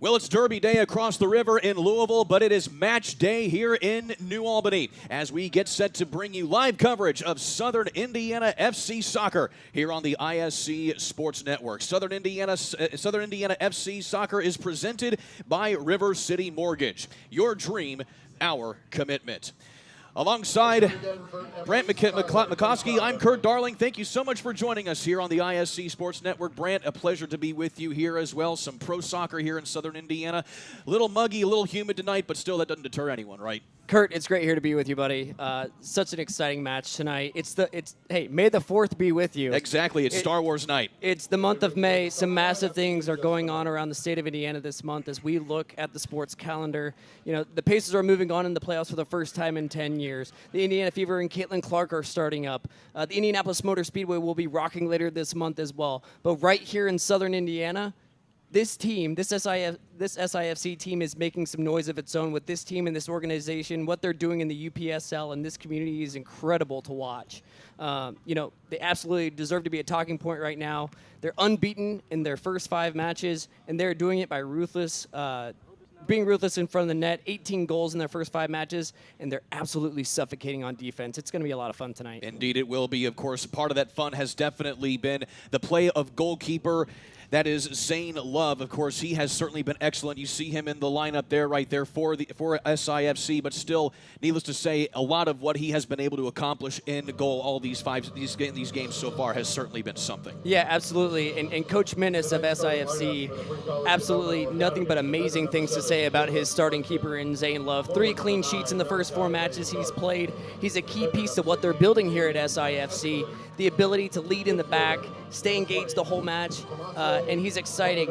Well, it's Derby Day across the river in Louisville, but it is match day here in New Albany as we get set to bring you live coverage of Southern Indiana FC Soccer here on the ISC Sports Network. Southern Indiana FC Soccer is presented by River City Mortgage. Your dream, our commitment. Alongside Brant McCoskey, I'm Kurt Darling. Thank you so much for joining us here on the ISC Sports Network. Brant, a pleasure to be with you here as well. Some pro soccer here in Southern Indiana. A little muggy, a little humid tonight, but still that doesn't deter anyone, right? Kurt, it's great here to be with you, buddy. Such an exciting match tonight. Hey, May the 4th be with you. Exactly, it's Star Wars night. It's the month of May. Some massive things are going on around the state of Indiana this month as we look at the sports calendar. You know, the Pacers are moving on in the playoffs for the first time in 10 years. The Indiana Fever and Caitlin Clark are starting up. The Indianapolis Motor Speedway will be rocking later this month as well. But right here in Southern Indiana, this team, this SIFC team is making some noise of its own with this team and this organization. What they're doing in the UPSL and this community is incredible to watch. You know, they absolutely deserve to be a talking point right now. They're unbeaten in their first 5 matches, and they're doing it by being ruthless in front of the net. 18 goals in their first 5 matches, and they're absolutely suffocating on defense. It's going to be a lot of fun tonight. Indeed it will be. Of course, part of that fun has definitely been the play of goalkeeper. That is Zane Love. Of course, he has certainly been excellent. You see him in the lineup there, right there for SIFC, but still, needless to say, a lot of what he has been able to accomplish in goal all these games so far has certainly been something. Yeah, absolutely. And Coach Minnis of SIFC, absolutely nothing but amazing things to say about his starting keeper in Zane Love. 3 clean sheets in the first 4 matches he's played. He's a key piece of what they're building here at SIFC. The ability to lead in the back, stay engaged the whole match, and he's exciting.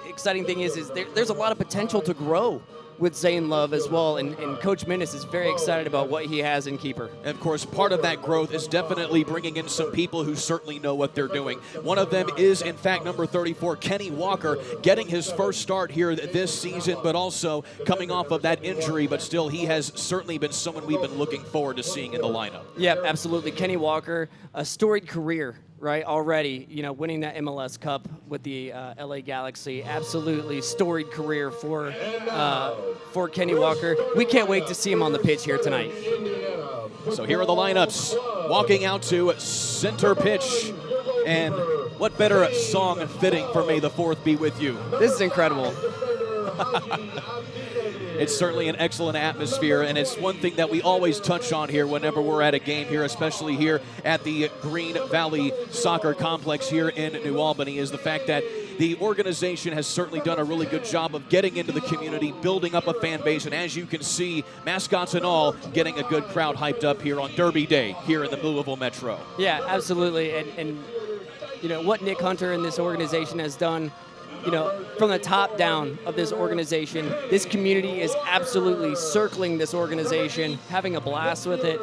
Exciting thing is there's a lot of potential to grow with Zane Love as well, and Coach Minnis is very excited about what he has in keeper. And of course, part of that growth is definitely bringing in some people who certainly know what they're doing. One of them is, in fact, number 34, Kenny Walker, getting his first start here this season, but also coming off of that injury, but still he has certainly been someone we've been looking forward to seeing in the lineup. Yeah, absolutely. Kenny Walker, a storied career, right, already, you know, winning that MLS Cup with the LA Galaxy. Absolutely storied career for Kenny Walker. We can't wait to see him on the pitch here tonight. So here are the lineups. Walking out to center pitch. And what better song fitting for May the 4th be with you? This is incredible. It's certainly an excellent atmosphere, and it's one thing that we always touch on here whenever we're at a game here, especially here at the Green Valley Soccer Complex here in New Albany, is the fact that the organization has certainly done a really good job of getting into the community, building up a fan base, and as you can see, mascots and all, getting a good crowd hyped up here on Derby Day here in the Louisville Metro. Yeah, absolutely, and you know, what Nick Hunter and this organization has done, you know, from the top down of this organization, this community is absolutely circling this organization, having a blast with it.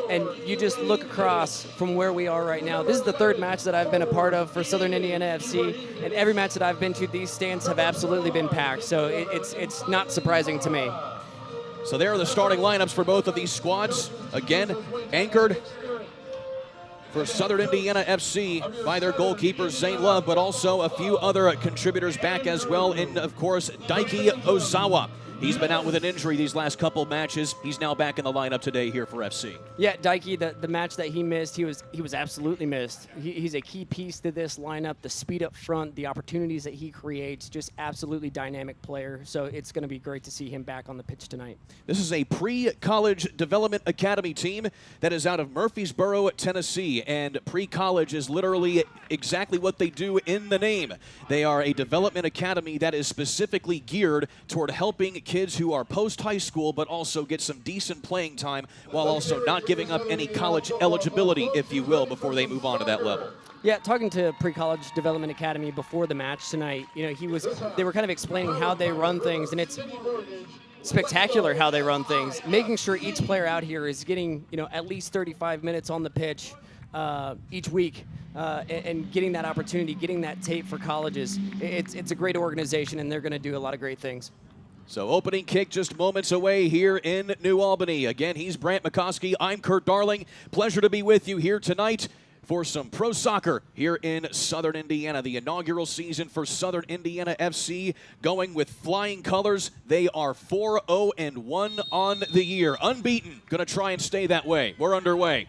And you just look across from where we are right now. This is the 3rd match that I've been a part of for Southern Indiana FC, and every match that I've been to, these stands have absolutely been packed. So it's not surprising to me. So there are the starting lineups for both of these squads. Again, anchored for Southern Indiana FC by their goalkeeper, Zane Love, but also a few other contributors back as well, and of course, Daiki Ozawa. He's been out with an injury these last couple matches. He's now back in the lineup today here for FC. Yeah, Daiki, the match that he missed, he was absolutely missed. He's a key piece to this lineup, the speed up front, the opportunities that he creates, just absolutely dynamic player. So it's going to be great to see him back on the pitch tonight. This is a pre-college development academy team that is out of Murfreesboro, Tennessee, and pre-college is literally exactly what they do in the name. They are a development academy that is specifically geared toward helping kids who are post-high school but also get some decent playing time while also not giving up any college eligibility, if you will, before they move on to that level. Yeah, talking to Pre-College Development Academy before the match tonight, they were kind of explaining how they run things, and it's spectacular how they run things. Making sure each player out here is getting, at least 35 minutes on the pitch each week, and getting that opportunity, getting that tape for colleges. It's a great organization, and they're going to do a lot of great things. So opening kick just moments away here in New Albany. Again, he's Brant McCoskey. I'm Kurt Darling. Pleasure to be with you here tonight for some pro soccer here in Southern Indiana. The inaugural season for Southern Indiana FC going with flying colors. They are 4-0-1 on the year. Unbeaten. Going to try and stay that way. We're underway.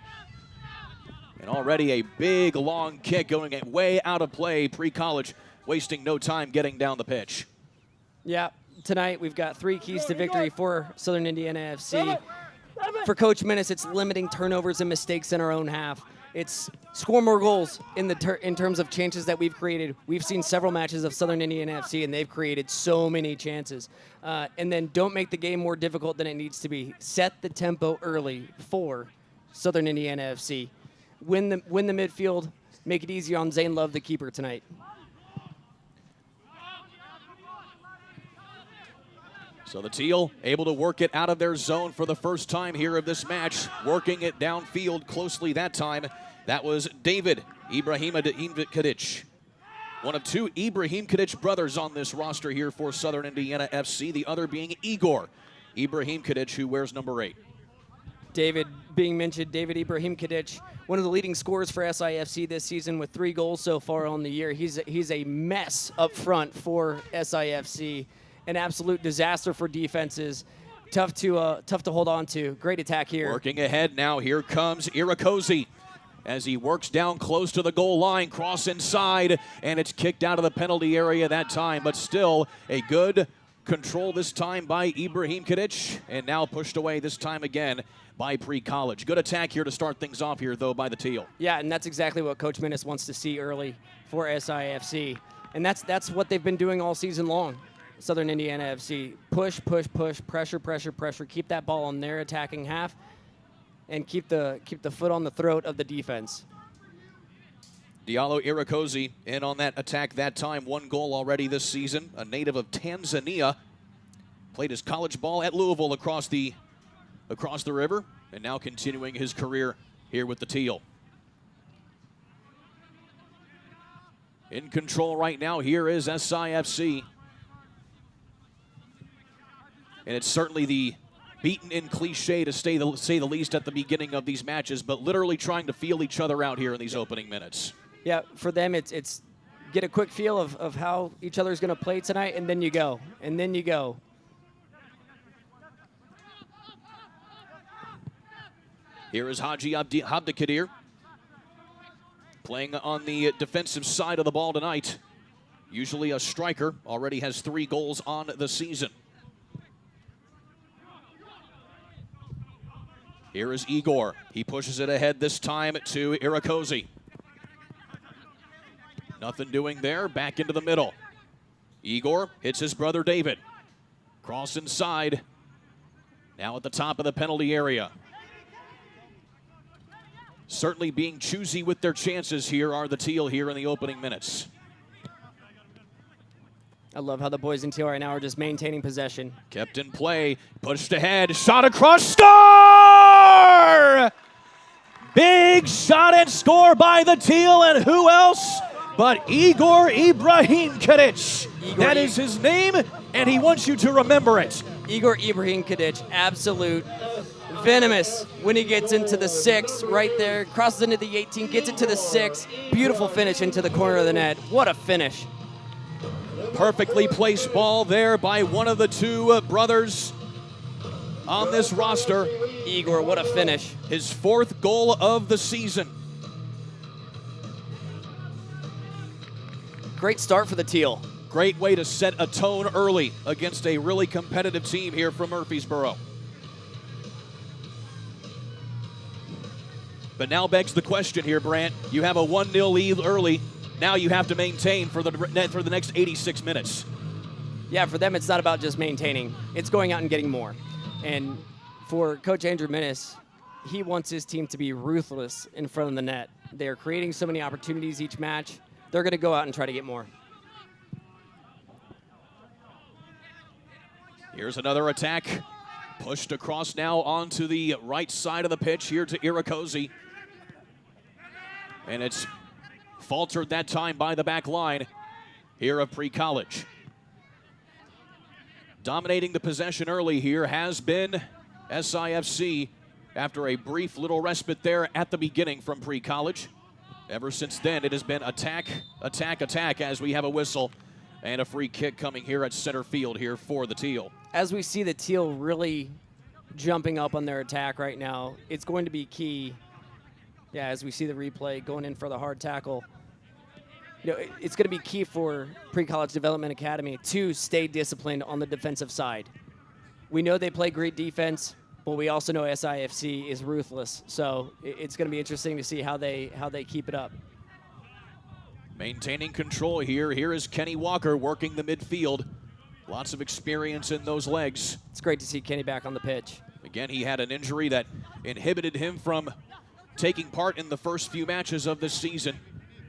And already a big, long kick going way out of play. Pre-college wasting no time getting down the pitch. Yeah, tonight we've got 3 keys to victory for Southern Indiana FC. For Coach Menace, it's limiting turnovers and mistakes in our own half. It's score more goals in terms of chances that we've created. We've seen several matches of Southern Indiana FC, and they've created so many chances. And then don't make the game more difficult than it needs to be. Set the tempo early for Southern Indiana FC. Win the midfield. Make it easy on Zane Love, the keeper, tonight. So the Teal able to work it out of their zone for the first time here of this match, working it downfield closely that time. That was David Ibrahim kadich, one of 2 Ibrahim Kadich brothers on this roster here for Southern Indiana FC, the other being Igor Ibrahim Kadich, who wears number 8. David being mentioned, David Ibrahim kadich, one of the leading scorers for SIFC this season with 3 goals so far on the year. He's a mess up front for SIFC. An absolute disaster for defenses. Tough to hold on to. Great attack here. Working ahead now. Here comes Irakosi as he works down close to the goal line. Cross inside, and it's kicked out of the penalty area that time. But still a good control this time by Ibrahim Kadich, and now pushed away this time again by Pre-College. Good attack here to start things off here, though, by the Teal. Yeah, and that's exactly what Coach Menace wants to see early for SIFC. And that's what they've been doing all season long. Southern Indiana FC. Push, push, push, pressure, pressure, pressure. Keep that ball on their attacking half and keep the foot on the throat of the defense. Diallo Irakosi in on that attack that time. 1 goal already this season. A native of Tanzania. Played his college ball at Louisville across the river, and now continuing his career here with the Teal. In control right now here is SIFC. And it's certainly the beaten-in cliche to say the least at the beginning of these matches, but literally trying to feel each other out here in these opening minutes. Yeah, for them, it's get a quick feel of how each other's going to play tonight, and then you go. And then you go. Here is Haji Abdikadir playing on the defensive side of the ball tonight. Usually a striker, already has 3 goals on the season. Here is Igor. He pushes it ahead this time to Irakosi. Nothing doing there. Back into the middle. Igor hits his brother David. Cross inside. Now at the top of the penalty area. Certainly being choosy with their chances here are the Teal here in the opening minutes. I love how the boys in Teal right now are just maintaining possession. Kept in play, pushed ahead, shot across, score! Big shot and score by the Teal, and who else but Igor Ibrahim Kadich. That is his name, and he wants you to remember it. Igor Ibrahim Kadich, absolute venomous when he gets into the 6 right there, crosses into the 18, gets it to the 6. Beautiful finish into the corner of the net. What a finish. Perfectly placed ball there by one of the 2 brothers on this roster. Igor, what a finish. His 4th goal of the season. Great start for the Teal. Great way to set a tone early against a really competitive team here from Murfreesboro. But now begs the question here, Brant. You have a 1-0 lead early. Now you have to maintain for the next 86 minutes. Yeah, for them, it's not about just maintaining. It's going out and getting more. And for Coach Andrew Minnis, he wants his team to be ruthless in front of the net. They're creating so many opportunities each match. They're going to go out and try to get more. Here's another attack. Pushed across now onto the right side of the pitch here to Irakosi. And it's faltered that time by the back line here of Pre-College. Dominating the possession early here has been SIFC after a brief little respite there at the beginning from Pre-College. Ever since then, it has been attack, attack, attack as we have a whistle and a free kick coming here at center field here for the Teal. As we see the Teal really jumping up on their attack right now, it's going to be key. Yeah, as we see the replay going in for the hard tackle. You know, it's going to be key for Pre-College Development Academy to stay disciplined on the defensive side. We know they play great defense, but we also know SIFC is ruthless. So it's going to be interesting to see how they keep it up. Maintaining control here. Here is Kenny Walker working the midfield. Lots of experience in those legs. It's great to see Kenny back on the pitch. Again, he had an injury that inhibited him from taking part in the first few matches of this season.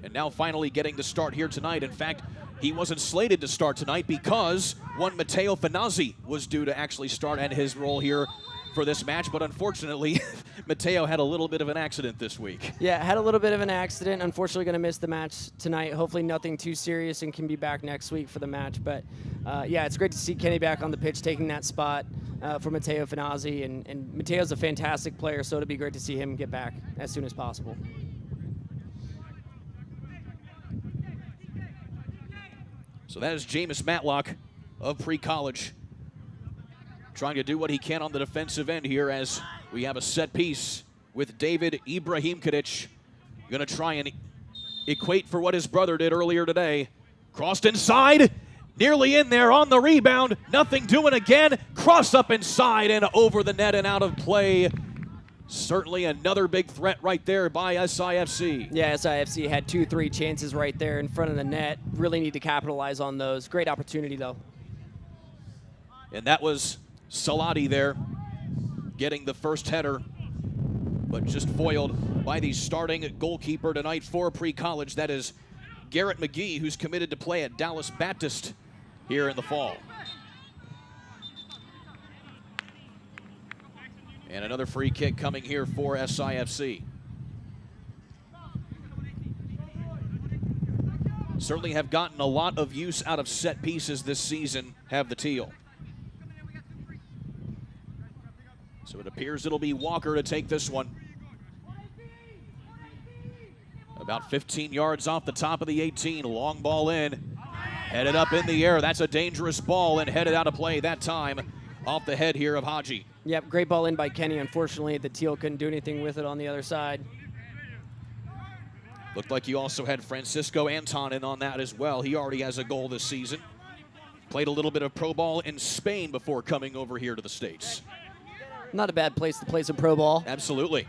And now finally getting the start here tonight. In fact, he wasn't slated to start tonight because one Matteo Finazzi was due to actually start at his role here for this match. But unfortunately, Matteo had a little bit of an accident this week. Yeah, had a little bit of an accident. Unfortunately, going to miss the match tonight. Hopefully nothing too serious and can be back next week for the match. But yeah, it's great to see Kenny back on the pitch taking that spot for Matteo Finazzi. And Matteo's a fantastic player, so it'll be great to see him get back as soon as possible. So that is Jameis Matlock of Pre-College trying to do what he can on the defensive end here as we have a set piece with David Ibrahim kadich. Going to try and equate for what his brother did earlier today. Crossed inside, nearly in there on the rebound. Nothing doing again. Cross up inside and over the net and out of play. Certainly another big threat right there by SIFC. Yeah, SIFC had 2-3 chances right there in front of the net. Really need to capitalize on those. Great opportunity, though. And that was Salati there getting the first header, but just foiled by the starting goalkeeper tonight for Pre-College. That is Garrett McGee, who's committed to play at Dallas Baptist here in the fall. And another free kick coming here for SIFC. Certainly have gotten a lot of use out of set pieces this season, have the Teal. So it appears it'll be Walker to take this one. About 15 yards off the top of the 18. Long ball in. Headed up in the air. That's a dangerous ball and headed out of play that time off the head here of Haji. Yep, great ball in by Kenny. Unfortunately, the Teal couldn't do anything with it on the other side. Looked like you also had Francisco Anton in on that as well. He already has a goal this season. Played a little bit of pro ball in Spain before coming over here to the States. Not a bad place to play some pro ball. Absolutely.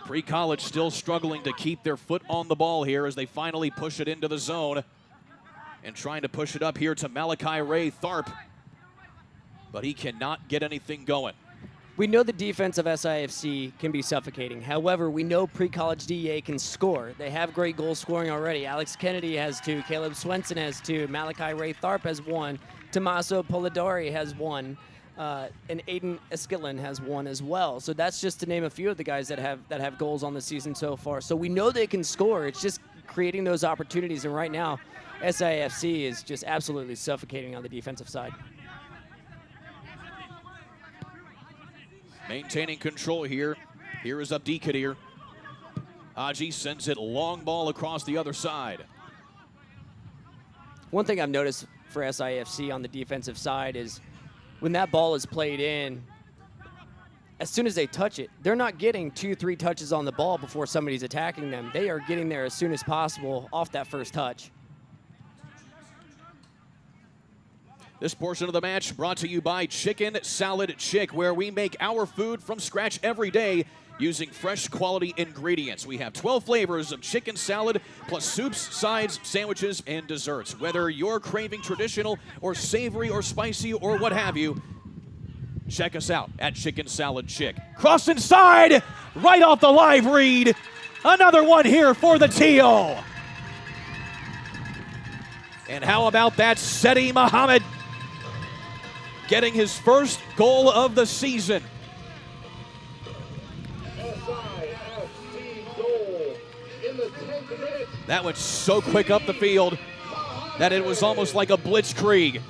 Pre-College still struggling to keep their foot on the ball here as they finally push it into the zone. And trying to push it up here to Malachi Ray Tharp. But he cannot get anything going. We know the defense of SIFC can be suffocating. However, we know Pre-College DEA can score. They have great goal scoring already. Alex Kennedy has 2. Caleb Swenson has 2. Malachi Ray Tharp has 1. Tommaso Polidori has 1. And Aiden Eskilin has 1 as well. So that's just to name a few of the guys that have goals on the season so far. So we know they can score. It's just creating those opportunities. And right now, SIFC is just absolutely suffocating on the defensive side. Maintaining control here. Here is Abdi Kadir. Haji sends it long ball across the other side. One thing I've noticed for SIFC on the defensive side is when that ball is played in, as soon as they touch it, they're not getting 2-3 touches on the ball before somebody's attacking them. They are getting there as soon as possible off that first touch. This portion of the match brought to you by Chicken Salad Chick, where we make our food from scratch every day. using fresh quality ingredients. We have 12 flavors of chicken salad, plus soups, sides, sandwiches, and desserts. Whether you're craving traditional or savory or spicy or what have you, check us out at Chicken Salad Chick. Cross inside, right off the live read. Another one here for the Teal. And how about that Seti Muhammad getting his first goal of the season. That went so quick up the field that it was almost like a blitzkrieg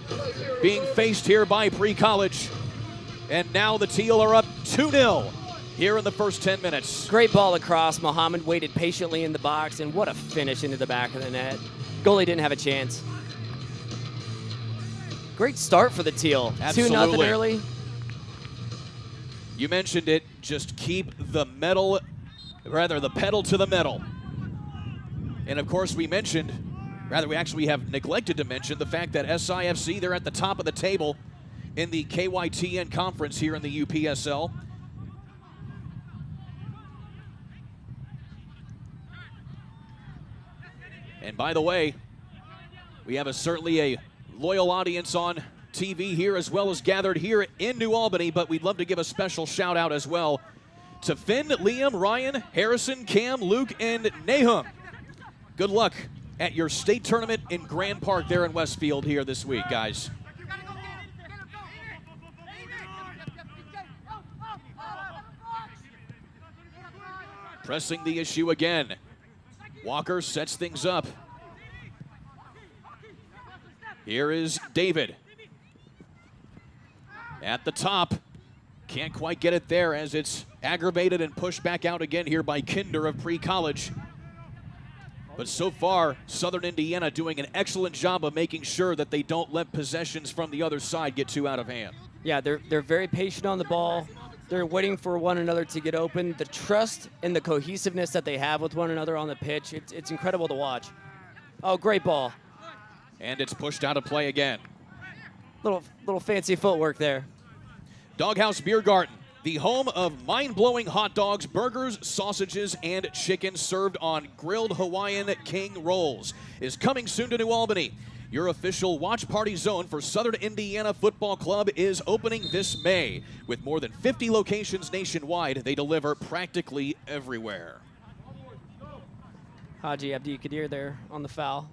being faced here by Pre-College. And now the Teal are up 2-0 here in the first 10 minutes. Great ball across. Muhammad waited patiently in the box, and what a finish into the back of the net. Goalie didn't have a chance. Great start for the Teal. Absolutely. 2-0 early. You mentioned it. Just keep the pedal to the metal. And of course, we have neglected to mention the fact that SIFC, they're at the top of the table in the KYTN conference here in the UPSL. And by the way, we have certainly a loyal audience on TV here as well as gathered here in New Albany, but we'd love to give a special shout out as well to Finn, Liam, Ryan, Harrison, Cam, Luke, and Nahum. Good luck at your state tournament in Grand Park there in Westfield here this week, guys. Pressing the issue again. Walker sets things up. Here is David. At the top. Can't quite get it there as it's aggravated and pushed back out again here by Kinder of Pre-College. But so far, Southern Indiana doing an excellent job of making sure that they don't let possessions from the other side get too out of hand. Yeah, they're very patient on the ball. They're waiting for one another to get open. The trust and the cohesiveness that they have with one another on the pitch, it's incredible to watch. Oh, great ball. And it's pushed out of play again. Little fancy footwork there. Doghouse Beer Garden, the home of mind-blowing hot dogs, burgers, sausages, and chicken served on grilled Hawaiian King rolls, is coming soon to New Albany. Your official watch party zone for Southern Indiana Football Club is opening this May. With more than 50 locations nationwide, they deliver practically everywhere. Haji Abdi Kadir there on the foul.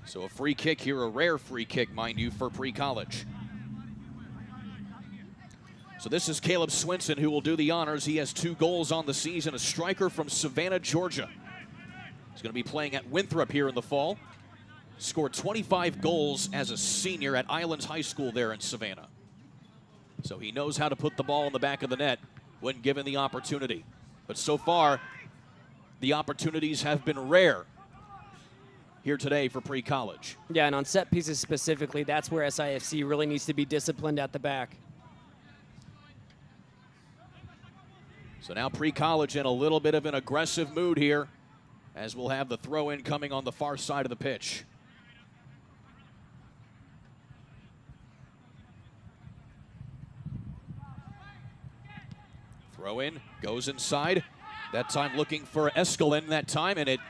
So a free kick here, a rare free kick, mind you, for Pre-College. So this is Caleb Swinson who will do the honors. He has 2 goals on the season, a striker from Savannah, Georgia. He's going to be playing at Winthrop here in the fall. Scored 25 goals as a senior at Islands High School there in Savannah. So he knows how to put the ball in the back of the net when given the opportunity. But so far, the opportunities have been rare here today for Pre-College. Yeah, and on set pieces specifically, that's where SIFC really needs to be disciplined at the back. So now Pre-College in a little bit of an aggressive mood here, as we'll have the throw-in coming on the far side of the pitch. Throw-in, goes inside. That time looking for Escalin that time, and it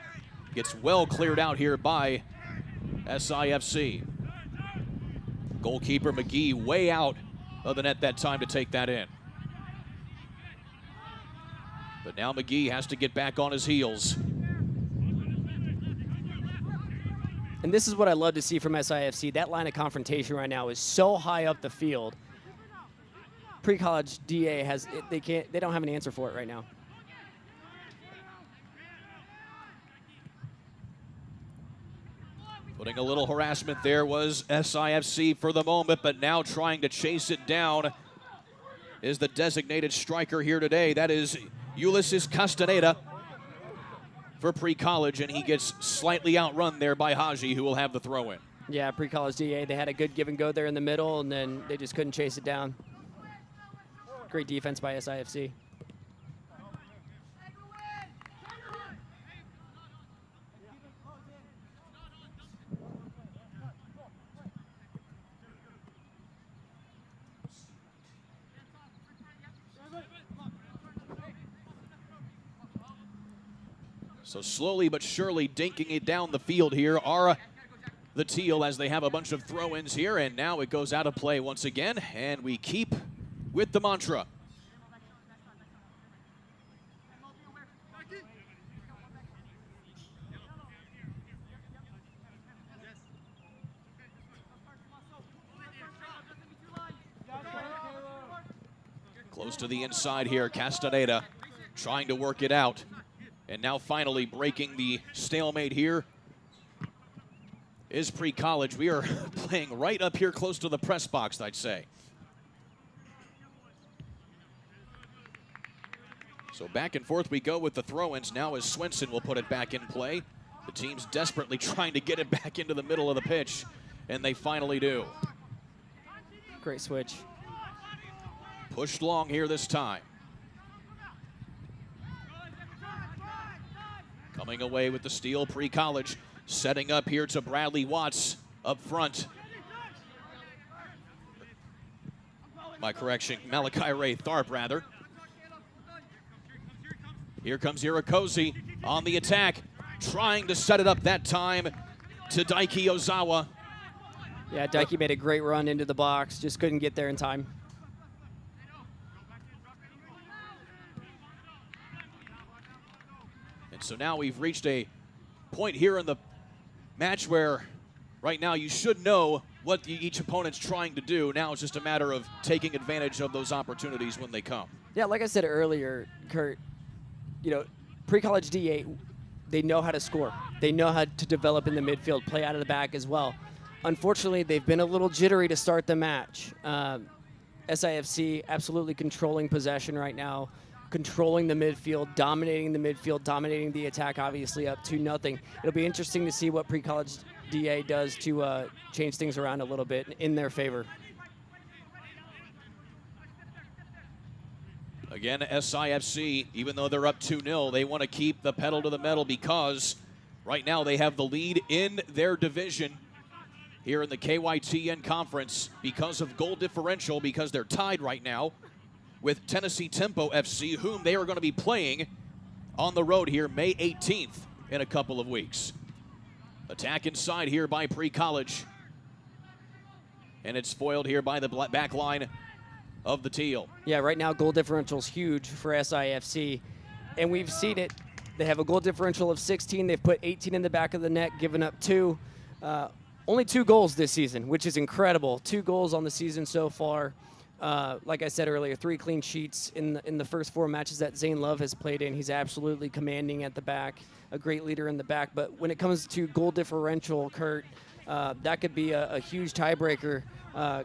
gets well cleared out here by SIFC. Goalkeeper McGee way out of the net that time to take that in. But now McGee has to get back on his heels. And this is what I love to see from SIFC. That line of confrontation right now is so high up the field. Pre-College DA they don't have an answer for it right now. Putting a little harassment there was SIFC for the moment, but now trying to chase it down is the designated striker here today. That is Ulysses Castaneda for Pre-College, and he gets slightly outrun there by Haji, who will have the throw-in. Yeah, Pre-College DA, they had a good give and go there in the middle, and then they just couldn't chase it down. Great defense by SIFC. So slowly but surely dinking it down the field here are the Teal as they have a bunch of throw-ins here, and now it goes out of play once again, and we keep with the mantra. Close to the inside here, Castaneda trying to work it out. And now finally breaking the stalemate here is Pre-College. We are playing right up here close to the press box, I'd say. So back and forth we go with the throw-ins now as Swenson will put it back in play. The team's desperately trying to get it back into the middle of the pitch, and they finally do. Great switch. Pushed long here this time. Coming away with the steal, Pre-College setting up here to Bradley Watts up front. My correction, Malachi Ray Tharp, rather. Here comes Irakoze on the attack, trying to set it up that time to Daiki Ozawa. Yeah, Daiki made a great run into the box, just couldn't get there in time. And so now we've reached a point here in the match where right now you should know what each opponent's trying to do. Now it's just a matter of taking advantage of those opportunities when they come. Yeah, like I said earlier, Kurt, you know, Pre-College D8, they know how to score. They know how to develop in the midfield, play out of the back as well. Unfortunately, they've been a little jittery to start the match. SIFC absolutely controlling possession right now, controlling the midfield, dominating the attack, obviously up 2-0. It'll be interesting to see what Pre-College DA does to change things around a little bit in their favor. Again, SIFC, even though they're up 2-0, they want to keep the pedal to the metal because right now they have the lead in their division here in the KYTN Conference because of goal differential, because they're tied right now with Tennessee Tempo FC, whom they are going to be playing on the road here May 18th in a couple of weeks. Attack inside here by Pre-College. And it's foiled here by the back line of the Teal. Yeah, right now goal differential is huge for SIFC, and we've seen it. They have a goal differential of 16. They've put 18 in the back of the net, given up 2. Only 2 goals this season, which is incredible. 2 goals on the season so far. Like I said earlier, 3 clean sheets in the first 4 matches that Zane Love has played in. He's absolutely commanding at the back, a great leader in the back. But when it comes to goal differential, Kurt, that could be a huge tiebreaker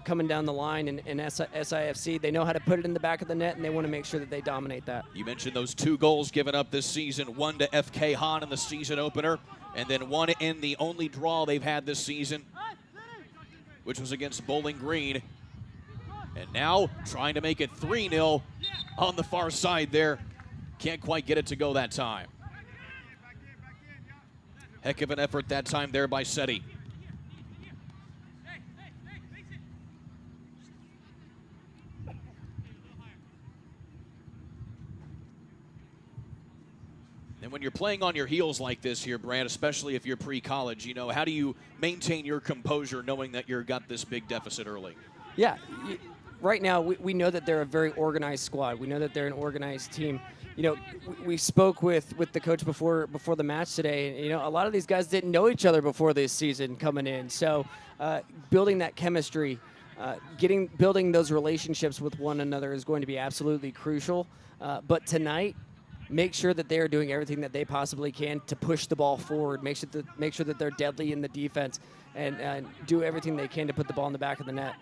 coming down the line. And SIFC, they know how to put it in the back of the net, and they want to make sure that they dominate that. You mentioned those 2 goals given up this season, 1 to FK Han in the season opener, and then 1 in the only draw they've had this season, which was against Bowling Green. And now trying to make it 3-0 on the far side there. Can't quite get it to go that time. Heck of an effort that time there by Seti. And when you're playing on your heels like this here, Brad, especially if you're Pre-College, you know, how do you maintain your composure knowing that you've got this big deficit early? Yeah, right now we know that they're a very organized squad. We know that they're an organized team. You know, we spoke with the coach before the match today, and, you know, a lot of these guys didn't know each other before this season coming in. So building that chemistry, building those relationships with one another is going to be absolutely crucial. But tonight, make sure that they are doing everything that they possibly can to push the ball forward, make sure that they're deadly in the defense, and do everything they can to put the ball in the back of the net.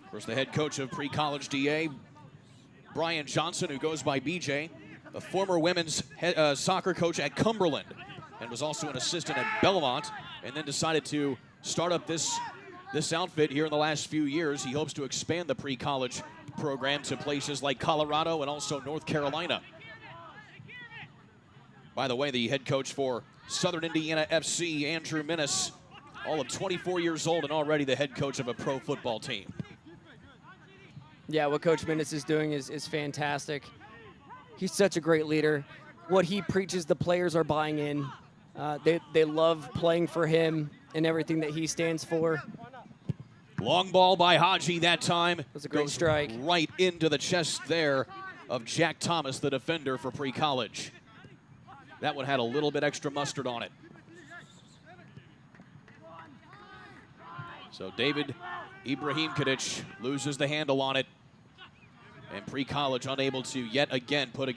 Of course, the head coach of Pre-College DA, Brian Johnson, who goes by BJ, a former women's soccer coach at Cumberland, and was also an assistant at Belmont, and then decided to start up this outfit here in the last few years. He hopes to expand the Pre-College program to places like Colorado and also North Carolina. By the way, the head coach for Southern Indiana FC, Andrew Minnis, all of 24 years old and already the head coach of a pro football team. Yeah, what Coach Minnis is doing is fantastic. He's such a great leader. what he preaches, the players are buying in. They love playing for him and everything that he stands for. Long ball by Haji that time. That's a great Goes strike. Right into the chest there of Jack Thomas, the defender for Pre-College. That one had a little bit extra mustard on it. So David Ibrahim kadich loses the handle on it. And Pre-College unable to yet again put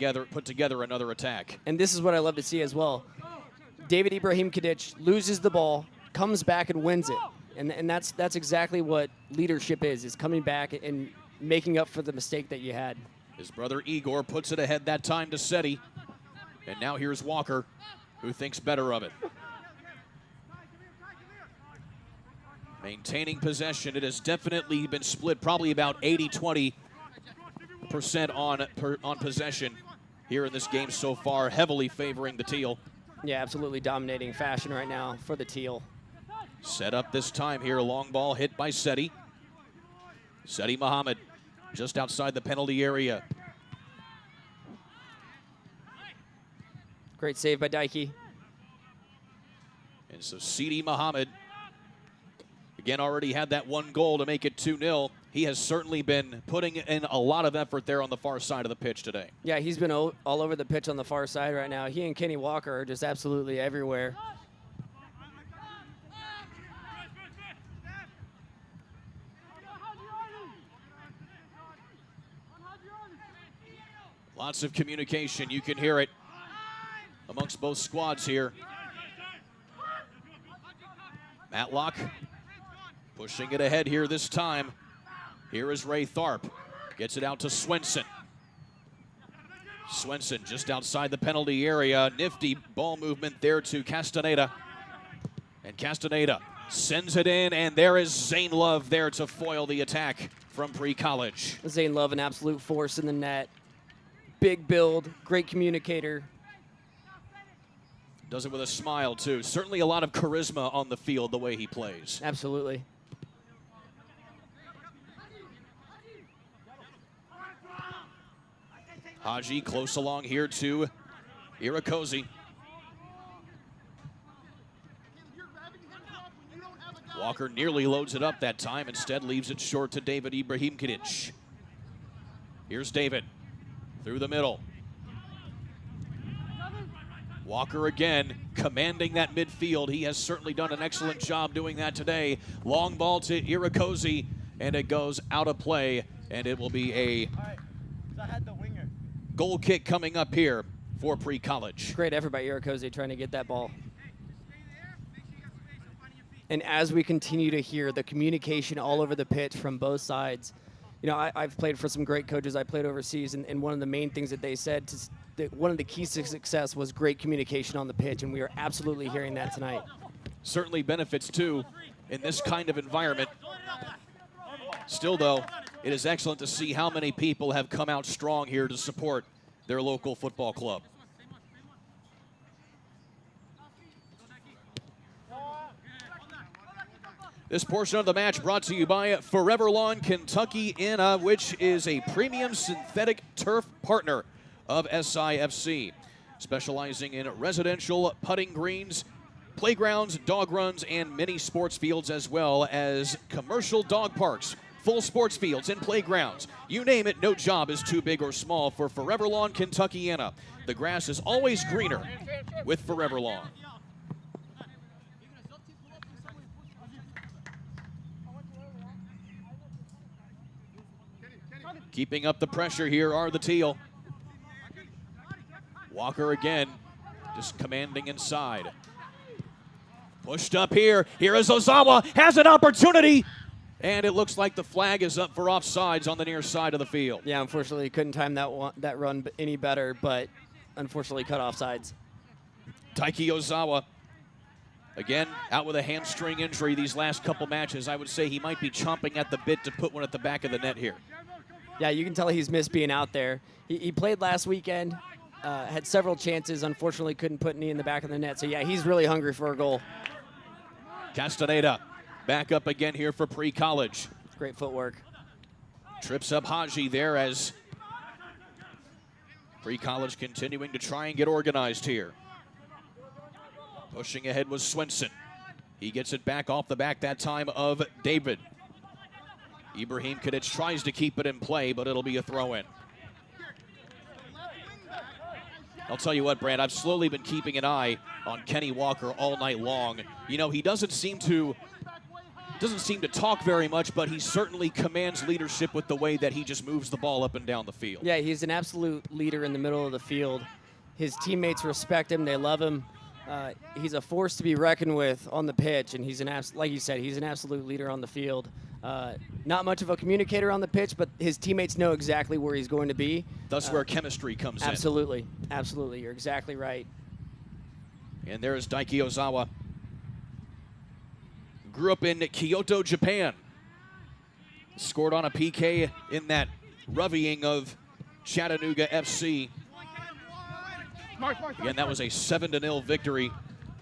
together another attack. And this is what I love to see as well. David Ibrahim kadich loses the ball, comes back and wins it. And that's exactly what leadership is coming back and making up for the mistake that you had. His brother Igor puts it ahead that time to Seti. And now here's Walker, who thinks better of it. Maintaining possession. It has definitely been split probably about 80-20% on possession here in this game so far, heavily favoring the Teal. Yeah, absolutely dominating fashion right now for the Teal. Set up this time here, long ball hit by Seti. Seti Muhammad just outside the penalty area. Great save by Dikey. And so Sidi Muhammad, again, already had that one goal to make it 2-0. He has certainly been putting in a lot of effort there on the far side of the pitch today. Yeah, he's been all over the pitch on the far side right now. He and Kenny Walker are just absolutely everywhere. Lots of communication. You can hear it amongst both squads here. Matlock pushing it ahead here this time. Here is Ray Tharp. Gets it out to Swenson. Swenson just outside the penalty area. Nifty ball movement there to Castaneda. And Castaneda sends it in, and there is Zane Love there to foil the attack from Pre-College. Zane Love, an absolute force in the net. Big build, great communicator. Does it with a smile, too. Certainly a lot of charisma on the field, the way he plays. Absolutely. Haji close along here to Irakoze. Walker nearly loads it up that time. Instead leaves it short to David Ibrahim kadich. Here's David through the middle. Walker again commanding that midfield. He has certainly done an excellent job doing that today. Long ball to Irakoze, and it goes out of play, and it will be a goal kick coming up here for Pre-College. Great effort by Irakoze trying to get that ball. And as we continue to hear the communication all over the pitch from both sides, you know, I've played for some great coaches. I played overseas, and one of the main things that they said, one of the keys to success was great communication on the pitch, and we are absolutely hearing that tonight. Certainly benefits, too, in this kind of environment. Still, though, it is excellent to see how many people have come out strong here to support their local football club. This portion of the match brought to you by Forever Lawn Kentucky Inna, which is a premium synthetic turf partner of SIFC, specializing in residential putting greens, playgrounds, dog runs, and mini sports fields, as well as commercial dog parks, full sports fields, and playgrounds. You name it, no job is too big or small for Forever Lawn Kentucky Inna. The grass is always greener with Forever Lawn. Keeping up the pressure here are the Teal. Walker again, just commanding inside. Pushed up here. Here is Ozawa, has an opportunity. And it looks like the flag is up for offsides on the near side of the field. Yeah, unfortunately, couldn't time that run any better, but unfortunately cut offsides. Taiki Ozawa, again, out with a hamstring injury these last couple matches. I would say he might be chomping at the bit to put one at the back of the net here. Yeah, you can tell he's missed being out there. He played last weekend, had several chances, unfortunately couldn't put any in the back of the net. So, yeah, he's really hungry for a goal. Castaneda back up again here for Pre-College. Great footwork. Trips up Haji there as Pre-college continuing to try and get organized here. Pushing ahead was Swenson. He gets it back off the back that time of David. Ibrahim Kadich tries to keep it in play, but it'll be a throw-in. I'll tell you what, Brad, I've slowly been keeping an eye on Kenny Walker all night long. You know, he doesn't seem to talk very much, but he certainly commands leadership with the way that he just moves the ball up and down the field. Yeah, he's an absolute leader in the middle of the field. His teammates respect him. They love him. He's a force to be reckoned with on the pitch, and he's like you said, he's an absolute leader on the field. Not much of a communicator on the pitch, but his teammates know exactly where he's going to be. That's where chemistry comes in. Absolutely. Absolutely. You're exactly right. And there's Daiki Ozawa. Grew up in Kyoto, Japan. Scored on a PK in that rallying of Chattanooga FC. Again, that was a 7-0 victory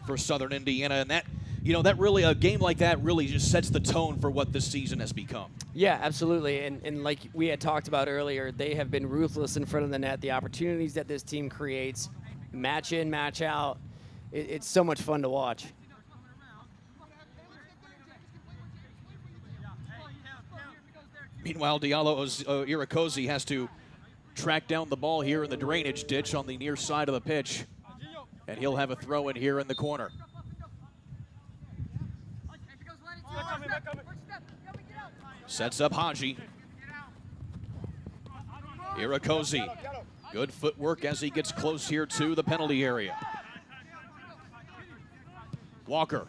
for Southern Indiana, and that, you know, that really, a game like that really just sets the tone for what this season has become. Yeah, absolutely, and like we had talked about earlier, they have been ruthless in front of the net. The opportunities that this team creates, match in, match out, it's so much fun to watch. Meanwhile, Diallo Irakoze has to track down the ball here in the drainage ditch on the near side of the pitch, and he'll have a throw in here in the corner. Sets up Haji. Irakoze, good footwork as he gets close here to the penalty area. Walker.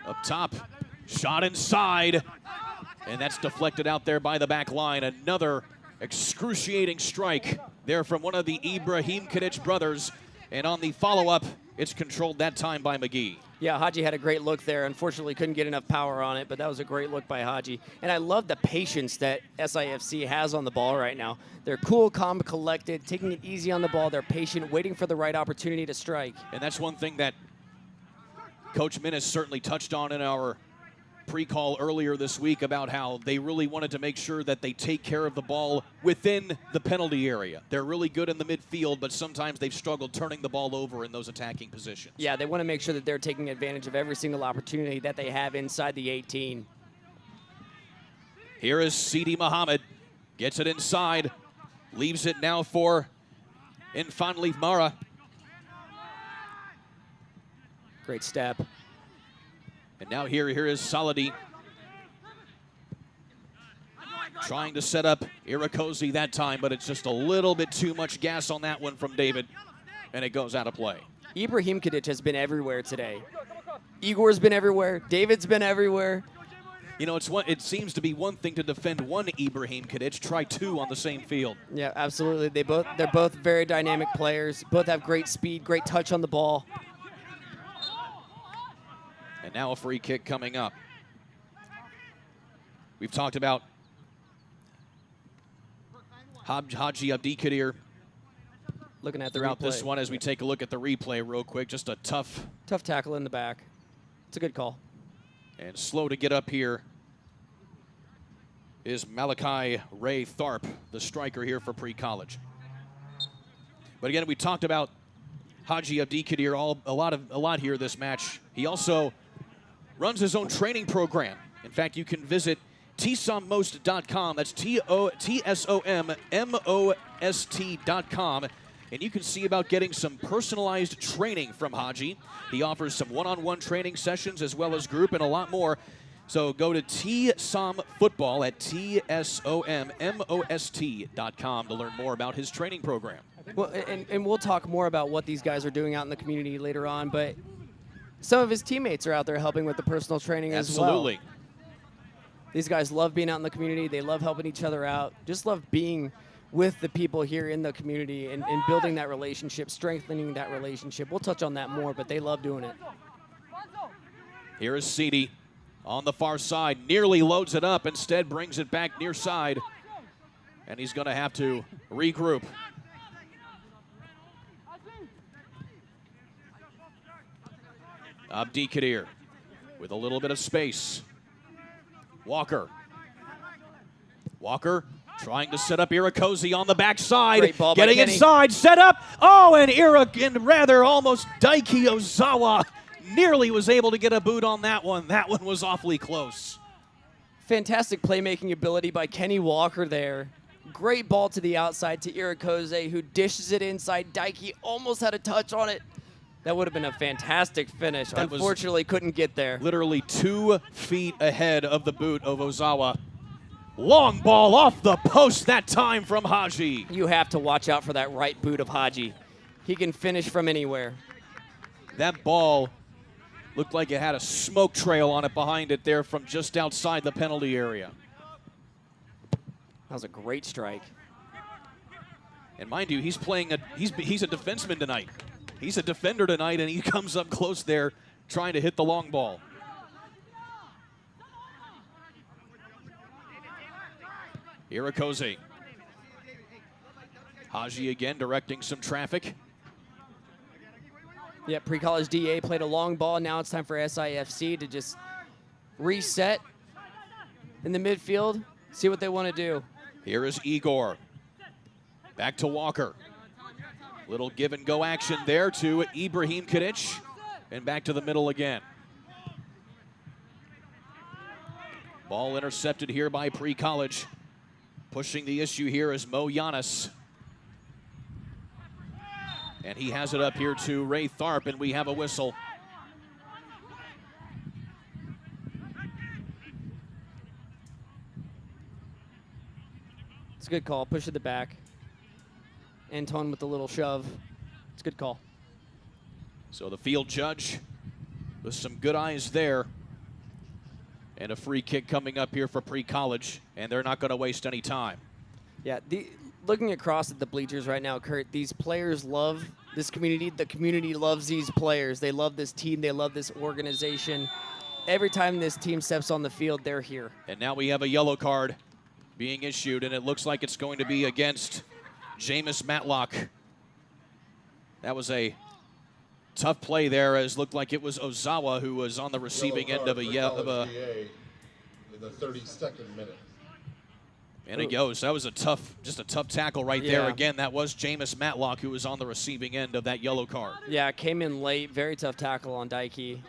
Up top, shot inside. And that's deflected out there by the back line. Another excruciating strike there from one of the Ibrahim Kadich brothers. And on the follow-up, it's controlled that time by McGee. Yeah, Haji had a great look there. Unfortunately, couldn't get enough power on it, but that was a great look by Haji. And I love the patience that SIFC has on the ball right now. They're cool, calm, collected, taking it easy on the ball. They're patient, waiting for the right opportunity to strike. And that's one thing that Coach Minnis certainly touched on in our pre-call earlier this week about how they really wanted to make sure that they take care of the ball within the penalty area. They're really good in the midfield, but sometimes they've struggled turning the ball over in those attacking positions. Yeah, they want to make sure that they're taking advantage of every single opportunity that they have inside the 18. Here is Sidi Muhammad. Gets it inside. Leaves it now for Infanli Mara. Great step. And now here is Saladi trying to set up Irakoze that time, but it's just a little bit too much gas on that one from David, and it goes out of play. Ibrahim Kadich has been everywhere today. Igor's been everywhere. David's been everywhere. You know, it seems to be one thing to defend one Ibrahim Kadich, try two on the same field. Yeah, absolutely. They're both very dynamic players. Both have great speed, great touch on the ball. And now a free kick coming up. We've talked about Haji Abdikadir looking at the throughout replay. This one as we take a look at the replay real quick. Just a tough tackle in the back. It's a good call. And slow to get up here is Malachi Ray Tharp, the striker here for pre-college. But again, we talked about Haji Abdikadir a lot here this match. He also runs his own training program. In fact, you can visit tsommost.com. That's TSOMMOST.com. And you can see about getting some personalized training from Haji. He offers some one-on-one training sessions as well as group and a lot more. So go to TSOM Football at TSOMMOST.com to learn more about his training program. Well, and we'll talk more about what these guys are doing out in the community later on, but some of his teammates are out there helping with the personal training as well. Absolutely. These guys love being out in the community. They love helping each other out. Just love being with the people here in the community and building that relationship, strengthening that relationship. We'll touch on that more, but they love doing it. Here is Sidi on the far side. Nearly loads it up. Instead brings it back near side. And he's going to have to regroup. Abdikadir with a little bit of space. Walker Trying to set up Irakoze on the backside. Great ball by Getting Kenny. inside, set up. Oh, and almost Daiki Ozawa nearly was able to get a boot on that one. That one was awfully close. Fantastic playmaking ability by Kenny Walker there. Great ball to the outside to Irakoze, who dishes it inside. Daiki almost had a touch on it. That would have been a fantastic finish. That Unfortunately, couldn't get there. Literally 2 feet ahead of the boot of Ozawa. Long ball off the post that time from Haji. You have to watch out for that right boot of Haji. He can finish from anywhere. That ball looked like it had a smoke trail on it behind it there from just outside the penalty area. That was a great strike. And mind you, he's a defenseman tonight. He's a defender tonight, and he comes up close there trying to hit the long ball. Irakoze. Haji again directing some traffic. Yeah, pre-college DA played a long ball. Now it's time for SIFC to just reset in the midfield, see what they want to do. Here is Igor. Back to Walker. Little give and go action there to Ibrahim Kadich. And back to the middle again. Ball intercepted here by pre-college. Pushing the issue here is Mo Giannis. And he has it up here to Ray Tharp, and we have a whistle. It's a good call. Push to the back. Anton with the little shove. It's a good call. So the field judge with some good eyes there. And a free kick coming up here for pre-college, and they're not going to waste any time. Yeah, looking across at the bleachers right now, Kurt, these players love this community. The community loves these players. They love this team. They love this organization. Every time this team steps on the field, they're here. And now we have a yellow card being issued, and it looks like it's going to be against Jameis Matlock. That was a tough play there, as looked like it was Ozawa who was on the receiving end of a in the 32nd minute. And it goes. That was just a tough tackle right there. Again, that was Jameis Matlock who was on the receiving end of that yellow card. Yeah, came in late. Very tough tackle on Daiki.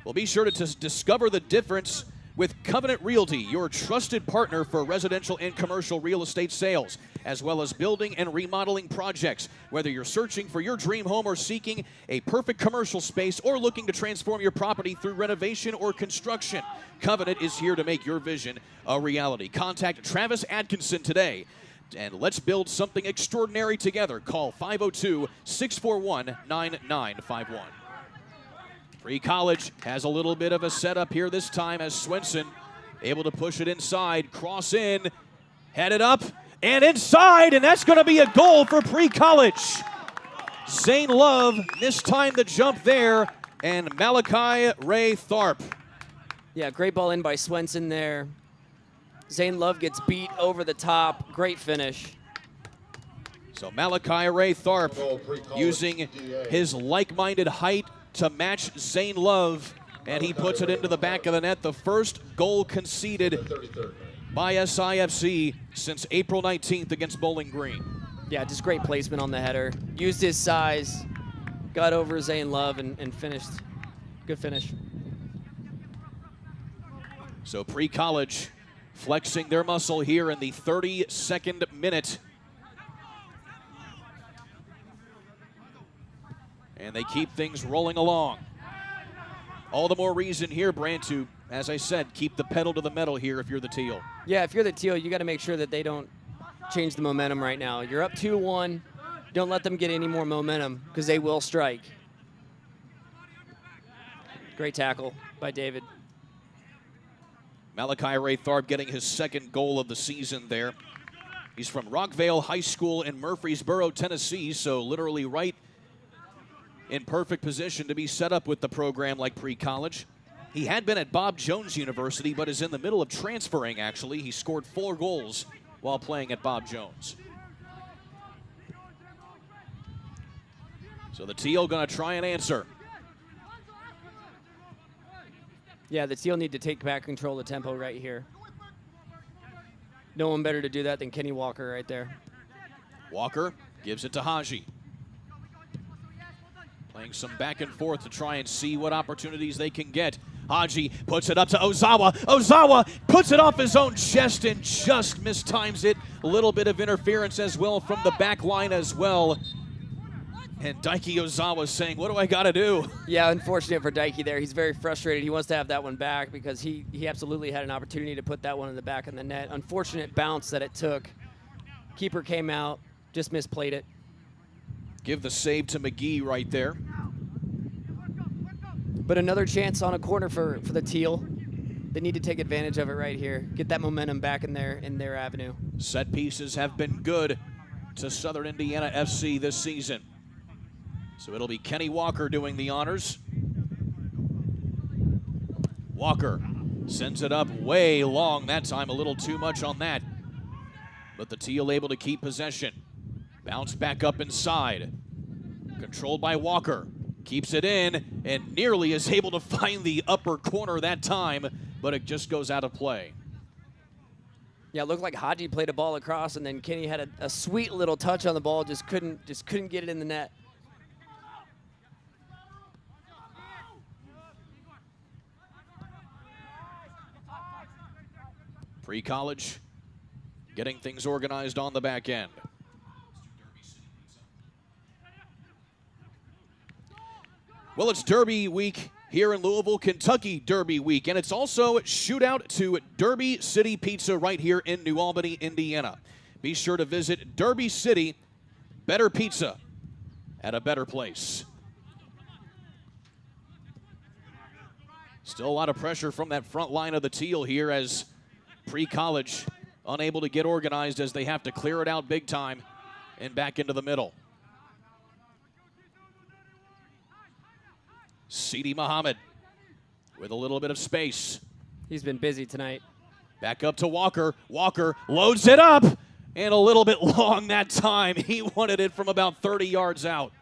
Well, be sure to discover the difference with Covenant Realty, your trusted partner for residential and commercial real estate sales, as well as building and remodeling projects. Whether you're searching for your dream home or seeking a perfect commercial space or looking to transform your property through renovation or construction, Covenant is here to make your vision a reality. Contact Travis Atkinson today, and let's build something extraordinary together. Call 502-641-9951. Pre-college has a little bit of a setup here this time as Swenson able to push it inside, cross in, headed up, and inside, and that's going to be a goal for pre-college. Zane Love missed time the jump there, and Malachi Ray Tharp. Yeah, great ball in by Swenson there. Zane Love gets beat over the top. Great finish. So Malachi Ray Tharp using his like-minded height to match Zane Love, and he puts it into the back of the net. The first goal conceded by SIFC since April 19th against Bowling Green. Yeah, just great placement on the header. Used his size, got over Zane Love, and finished. Good finish. So pre-college flexing their muscle here in the 32nd minute. And they keep things rolling along. All the more reason here, Brand, to, as I said, keep the pedal to the metal here if you're the Teal. Yeah, if you're the Teal, you got to make sure that they don't change the momentum right now. You're up 2-1. Don't let them get any more momentum because they will strike. Great tackle by David. Malachi Ray Tharp getting his second goal of the season there. He's from Rockvale High School in Murfreesboro, Tennessee, so literally right in perfect position to be set up with the program like pre-college. He had been at Bob Jones University, but is in the middle of transferring, actually. He scored 4 goals while playing at Bob Jones. So the Teal going to try and answer. Yeah, the Teal need to take back control of the tempo right here. No one better to do that than Kenny Walker right there. Walker gives it to Haji. Playing some back and forth to try and see what opportunities they can get. Haji puts it up to Ozawa. Ozawa puts it off his own chest and just mistimes it. A little bit of interference as well from the back line as well. And Daiki Ozawa saying, what do I got to do? Yeah, unfortunate for Daiki there. He's very frustrated. He wants to have that one back because he absolutely had an opportunity to put that one in the back of the net. Unfortunate bounce that it took. Keeper came out, just misplayed it. Give the save to McGee right there. But another chance on a corner for the Teal. They need to take advantage of it right here. Get that momentum back in their avenue. Set pieces have been good to Southern Indiana FC this season. So it'll be Kenny Walker doing the honors. Walker sends it up way long that time, a little too much on that. But the Teal able to keep possession. Bounce back up inside. Controlled by Walker. Keeps it in and nearly is able to find the upper corner that time, but it just goes out of play. Yeah, it looked like Haji played a ball across, and then Kenny had a sweet little touch on the ball, just couldn't get it in the net. Pre-college getting things organized on the back end. Well, it's Derby week here in Louisville, Kentucky Derby week, and it's also shootout to Derby City Pizza right here in New Albany, Indiana. Be sure to visit Derby City, better pizza at a better place. Still a lot of pressure from that front line of the Teal here as Pre-college unable to get organized as they have to clear it out big time and back into the middle. Sidi Muhammad with a little bit of space. He's been busy tonight. Back up to Walker. Walker loads it up and a little bit long that time. He wanted it from about 30 yards out.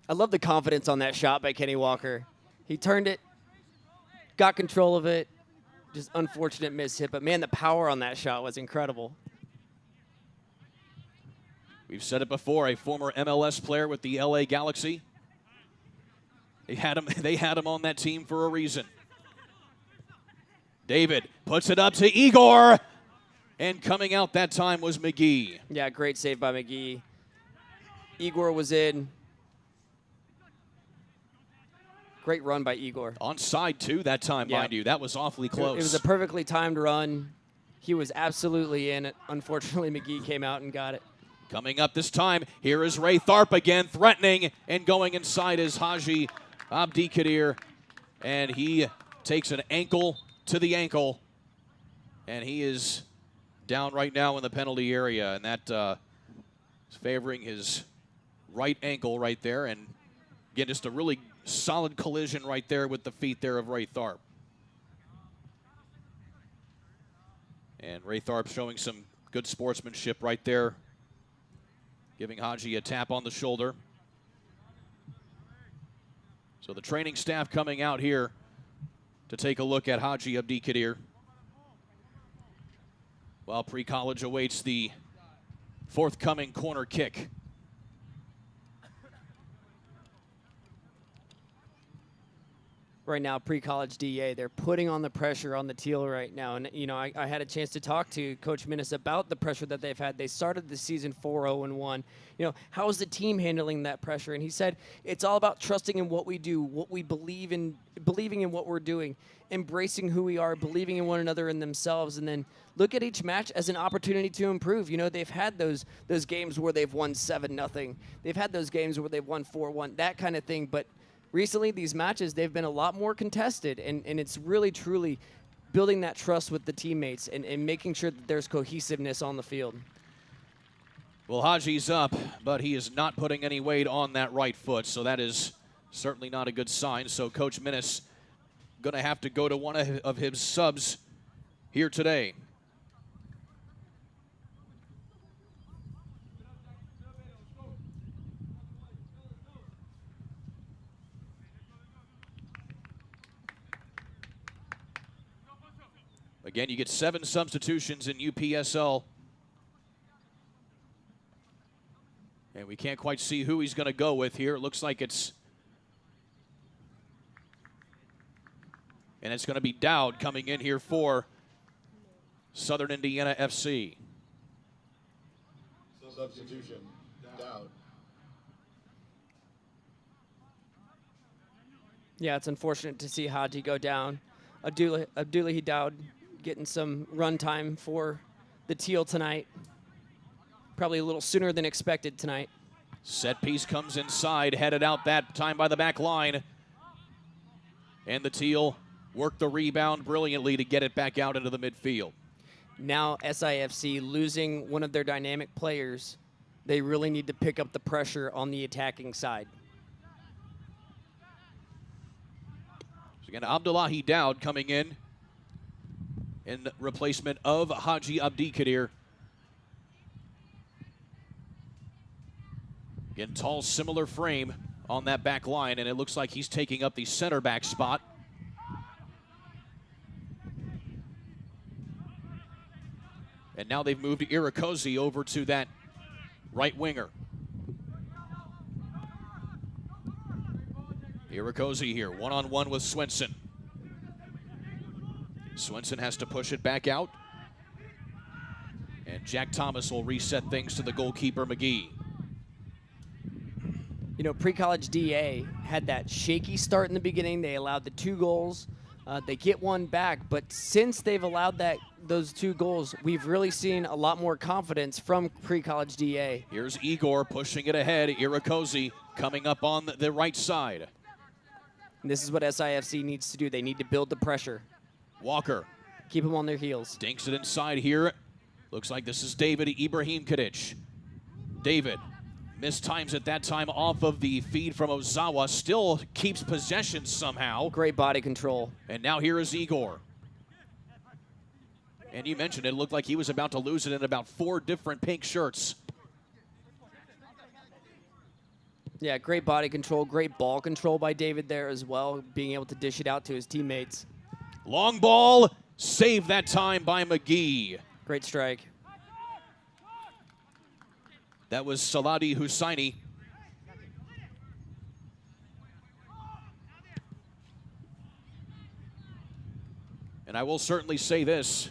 I love the confidence on that shot by Kenny Walker. He turned it, got control of it. Just unfortunate miss hit, but man, the power on that shot was incredible. We've said it before, a former MLS player with the LA Galaxy. They had him on that team for a reason. David puts it up to Igor, and coming out that time was McGee. Yeah, great save by McGee. Igor was in. Great run by Igor. Onside too that time, mind you. That was awfully close. It was a perfectly timed run. He was absolutely in it. Unfortunately, McGee came out and got it. Coming up this time, here is Ray Tharp again, threatening, and going inside is Haji Abdikadir, and he takes an ankle to the ankle, and he is down right now in the penalty area, and that is favoring his right ankle right there, and again, just a really solid collision right there with the feet there of Ray Tharp. And Ray Tharp showing some good sportsmanship right there, giving Haji a tap on the shoulder. So the training staff coming out here to take a look at Haji Abdikadir, while Pre-college awaits the forthcoming corner kick. Right now, Pre-college DA, they're putting on the pressure on the Teal right now. And, you know, I had a chance to talk to Coach Minnis about the pressure that they've had. They started the season 4-0-1. You know, how is the team handling that pressure? And he said, it's all about trusting in what we do, what we believe in, believing in what we're doing, embracing who we are, believing in one another and themselves, and then look at each match as an opportunity to improve. You know, they've had those games where they've won 7-0. They've had those games where they've won 4-1, that kind of thing. But recently, these matches, they've been a lot more contested, and it's really, truly building that trust with the teammates and making sure that there's cohesiveness on the field. Well, Haji's up, but he is not putting any weight on that right foot, so that is certainly not a good sign. So Coach Minnis going to have to go to one of his subs here today. Again, you get 7 substitutions in UPSL. And we can't quite see who he's going to go with here. It looks like it's going to be Dowd coming in here for Southern Indiana FC. Substitution, Dowd. Yeah, it's unfortunate to see Haji go down. Abdullahi Dowd getting some run time for the Teal tonight. Probably a little sooner than expected tonight. Set piece comes inside, headed out that time by the back line. And the Teal worked the rebound brilliantly to get it back out into the midfield. Now SIFC losing one of their dynamic players. They really need to pick up the pressure on the attacking side. So again, Abdullahi Dowd coming in replacement of Haji Abdi Kadir. Again, tall, similar frame on that back line, and it looks like he's taking up the center back spot. And now they've moved Irakosi over to that right winger. Irakosi here, one-on-one with Swenson. Swenson has to push it back out. And Jack Thomas will reset things to the goalkeeper, McGee. You know, pre-college DA had that shaky start in the beginning. They allowed the 2 goals. They get one back, but since they've allowed those 2 goals, we've really seen a lot more confidence from pre-college DA. Here's Igor pushing it ahead. Irakosi coming up on the right side. And this is what SIFC needs to do. They need to build the pressure. Walker. Keep them on their heels. Dinks it inside here. Looks like this is David Ibrahim kadich. David mistimes at that time off of the feed from Ozawa. Still keeps possession somehow. Great body control. And now here is Igor. And you mentioned it looked like he was about to lose it in about 4 different pink shirts. Yeah, great body control, great ball control by David there as well, being able to dish it out to his teammates. Long ball, saved that time by McGee. Great strike. That was Saladi Hussaini. And I will certainly say this.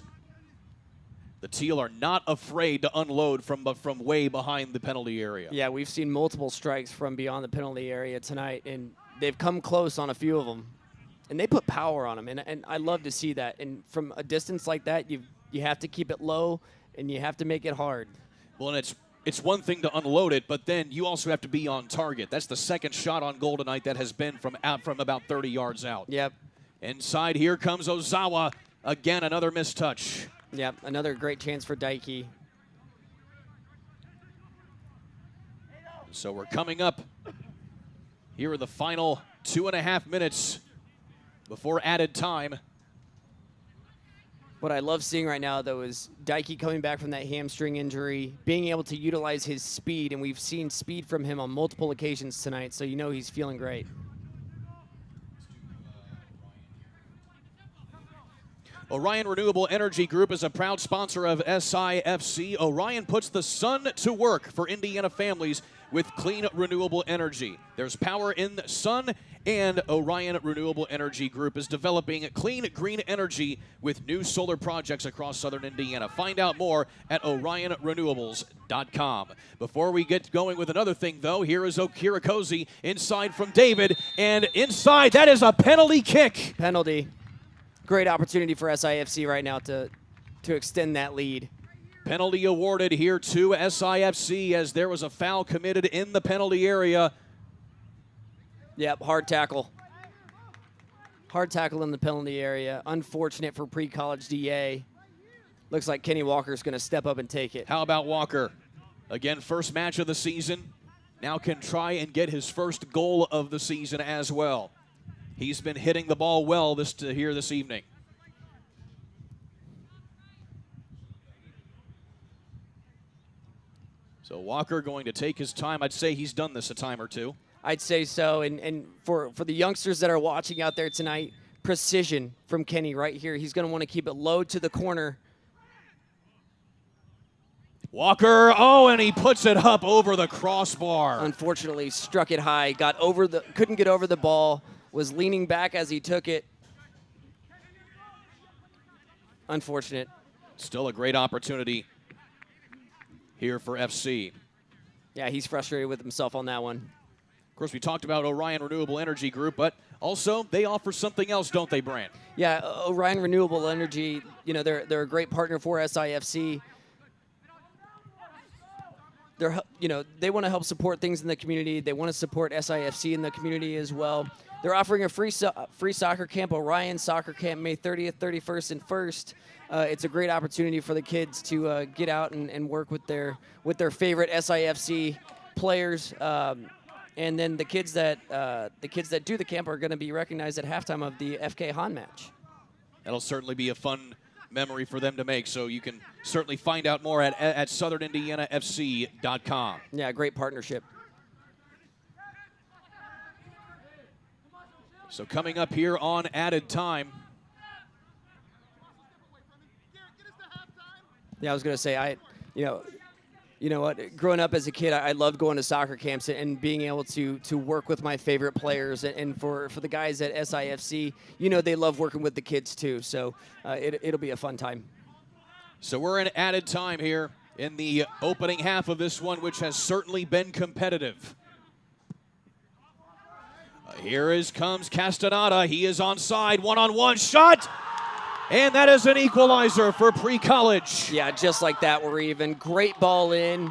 The Teal are not afraid to unload from way behind the penalty area. Yeah, we've seen multiple strikes from beyond the penalty area tonight, and they've come close on a few of them. And they put power on them, and I love to see that. And from a distance like that, you have to keep it low, and you have to make it hard. Well, and it's one thing to unload it, but then you also have to be on target. That's the second shot on goal tonight that has been from about 30 yards out. Yep. Inside here comes Ozawa. Again, another mistouch. Yep, another great chance for Daiki. So we're coming up here in the final 2.5 minutes before added time. What I love seeing right now, though, is Daiki coming back from that hamstring injury, being able to utilize his speed, and we've seen speed from him on multiple occasions tonight, so you know he's feeling great. Orion Renewable Energy Group is a proud sponsor of SIFC. Orion puts the sun to work for Indiana families with clean, renewable energy. There's power in the sun, and Orion Renewable Energy Group is developing clean, green energy with new solar projects across southern Indiana. Find out more at orionrenewables.com. Before we get going with another thing, though, here is Irakosi inside from David, and inside, that is a penalty kick. Penalty. Great opportunity for SIFC right now to extend that lead. Penalty awarded here to SIFC as there was a foul committed in the penalty area. Yep, hard tackle. Hard tackle in the penalty area. Unfortunate for pre-college DA. Looks like Kenny Walker's going to step up and take it. How about Walker? Again, first match of the season. Now can try and get his first goal of the season as well. He's been hitting the ball well here this evening. So Walker going to take his time. I'd say he's done this a time or two. I'd say so. And for the youngsters that are watching out there tonight, precision from Kenny right here. He's going to want to keep it low to the corner. Walker, oh, and he puts it up over the crossbar. Unfortunately, struck it high, couldn't get over the ball, was leaning back as he took it. Unfortunate. Still a great opportunity here for FC. Yeah, he's frustrated with himself on that one. Of course, we talked about Orion Renewable Energy Group, but also they offer something else, don't they, Brand? Yeah, Orion Renewable Energy, they're a great partner for SIFC. They want to help support things in the community. They want to support SIFC in the community as well. They're offering a free soccer camp, Orion Soccer Camp, May 30th, 31st, and 1st. It's a great opportunity for the kids to get out and work with their favorite SIFC players. And then the kids that do the camp are going to be recognized at halftime of the FK Han match. That'll certainly be a fun memory for them to make, so you can certainly find out more at southernindianafc.com. Yeah, great partnership. So coming up here on added time. Yeah, I was going to say, you know what? Growing up as a kid, I loved going to soccer camps and being able to work with my favorite players. And for the guys at SIFC, they love working with the kids too. So it'll be a fun time. So we're in added time here in the opening half of this one, which has certainly been competitive. Here comes Castaneda. He is onside. One-on-one shot. And that is an equalizer for Pre-College. Yeah, just like that, we're even. Great ball in.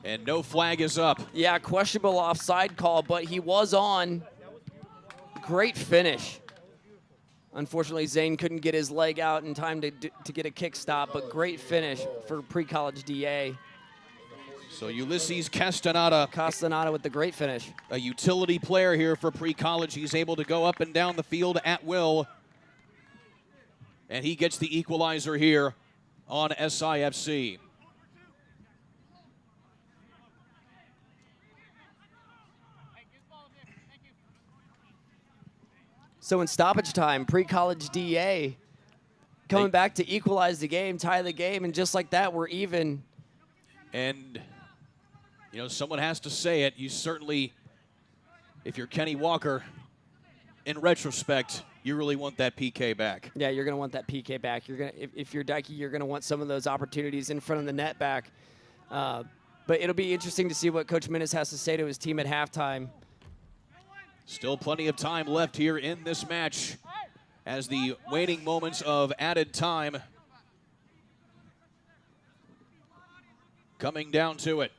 And no flag is up. Yeah, questionable offside call, but he was on. Great finish. Unfortunately, Zane couldn't get his leg out in time to get a kick stop, but great finish for Pre-College DA. So Ulysses Castaneda with the great finish. A utility player here for Pre-College. He's able to go up and down the field at will. And he gets the equalizer here on SIFC. So in stoppage time, Pre-College DA coming back to equalize the game, tie the game, and just like that, we're even. And someone has to say it. You certainly, if you're Kenny Walker, in retrospect, you really want that PK back. Yeah, you're going to want that PK back. If you're Dikey, you're going to want some of those opportunities in front of the net back. But it'll be interesting to see what Coach Minnis has to say to his team at halftime. Still plenty of time left here in this match as the waning moments of added time coming down to it.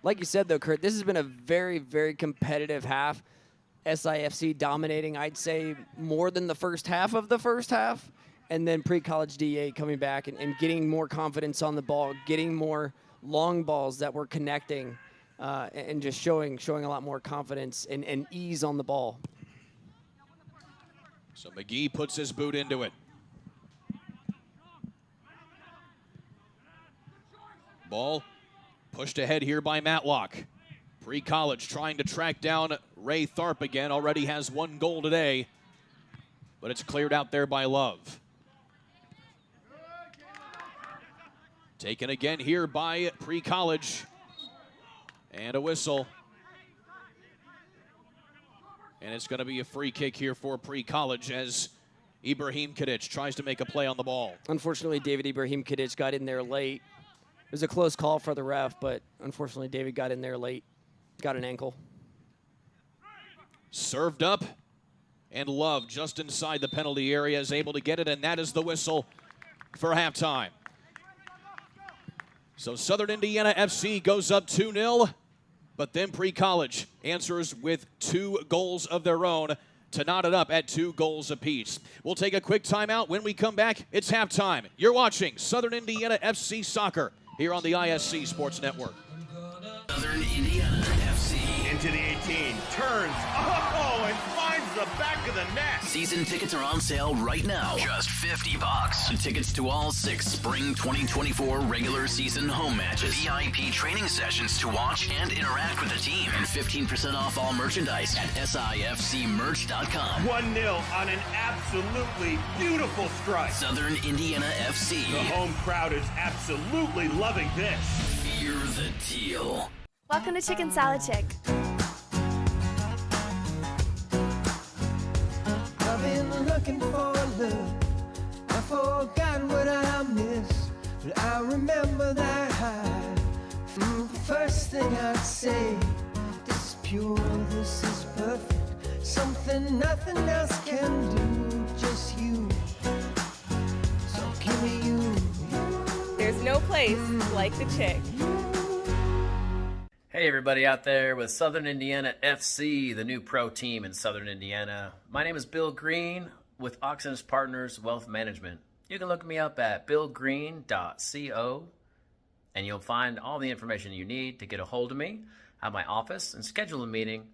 Like you said, though, Kurt, this has been a very, very competitive half. SIFC dominating, I'd say, more than the first half of the first half. And then Pre-College DA coming back and getting more confidence on the ball, getting more long balls that were connecting, and just showing a lot more confidence and ease on the ball. So McGee puts his boot into it. Ball pushed ahead here by Matlock. Pre-College trying to track down Ray Tharp again. Already has one goal today, but it's cleared out there by Love. Taken again here by Pre-College. And a whistle. And it's going to be a free kick here for Pre-College as Ibrahim Kadich tries to make a play on the ball. Unfortunately, David Ibrahim Kadich got in there late. It was a close call for the ref, but unfortunately, David got in there late. Got an ankle. Served up, and Love just inside the penalty area is able to get it, and that is the whistle for halftime. So Southern Indiana FC goes up 2-0, but then Pre-College answers with 2 goals of their own to knot it up at 2 goals apiece. We'll take a quick timeout. When we come back, it's halftime. You're watching Southern Indiana FC Soccer here on the ISC Sports Network. Southern Indiana FC. Into the 18, turns, and finds the back of the net. Season tickets are on sale right now. Just $50. And tickets to all 6 spring 2024 regular season home matches. VIP training sessions to watch and interact with the team. And 15% off all merchandise at SIFCmerch.com. 1-0 on an absolutely beautiful strike. Southern Indiana FC. The home crowd is absolutely loving this. Fear the teal. Welcome to Chicken Salad Chick. I've been looking for love. I forgot what I missed, but I remember that high. First thing I'd say, this is pure, this is perfect. Something nothing else can do, just you. So give me you. There's no place like the Chick. Hey everybody out there with Southern Indiana FC, the new pro team in Southern Indiana. My name is Bill Green with Oxenus Partners Wealth Management. You can look me up at billgreen.co and you'll find all the information you need to get a hold of me at my office and schedule a meeting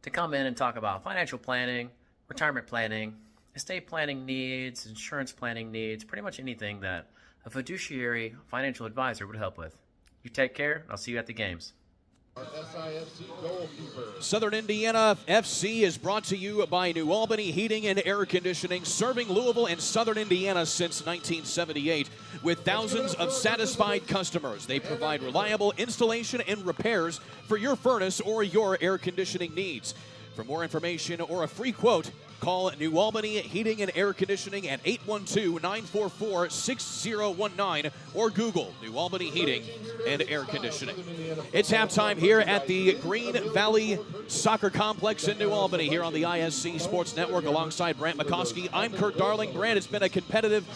to come in and talk about financial planning, retirement planning, estate planning needs, insurance planning needs, pretty much anything that a fiduciary financial advisor would help with. You take care, and I'll see you at the games. Our SIFC goalkeeper. Southern Indiana FC is brought to you by New Albany Heating and Air Conditioning, serving Louisville and Southern Indiana since 1978 with thousands of satisfied customers. They provide reliable installation and repairs for your furnace or your air conditioning needs. For more information or a free quote, call New Albany Heating and Air Conditioning at 812-944-6019 or Google New Albany Heating and Air Conditioning. It's halftime here at the Green Valley Soccer Complex in New Albany here on the ISC Sports Network alongside Brant McCoskey. I'm Kurt Darling. Brant, it's been a competitive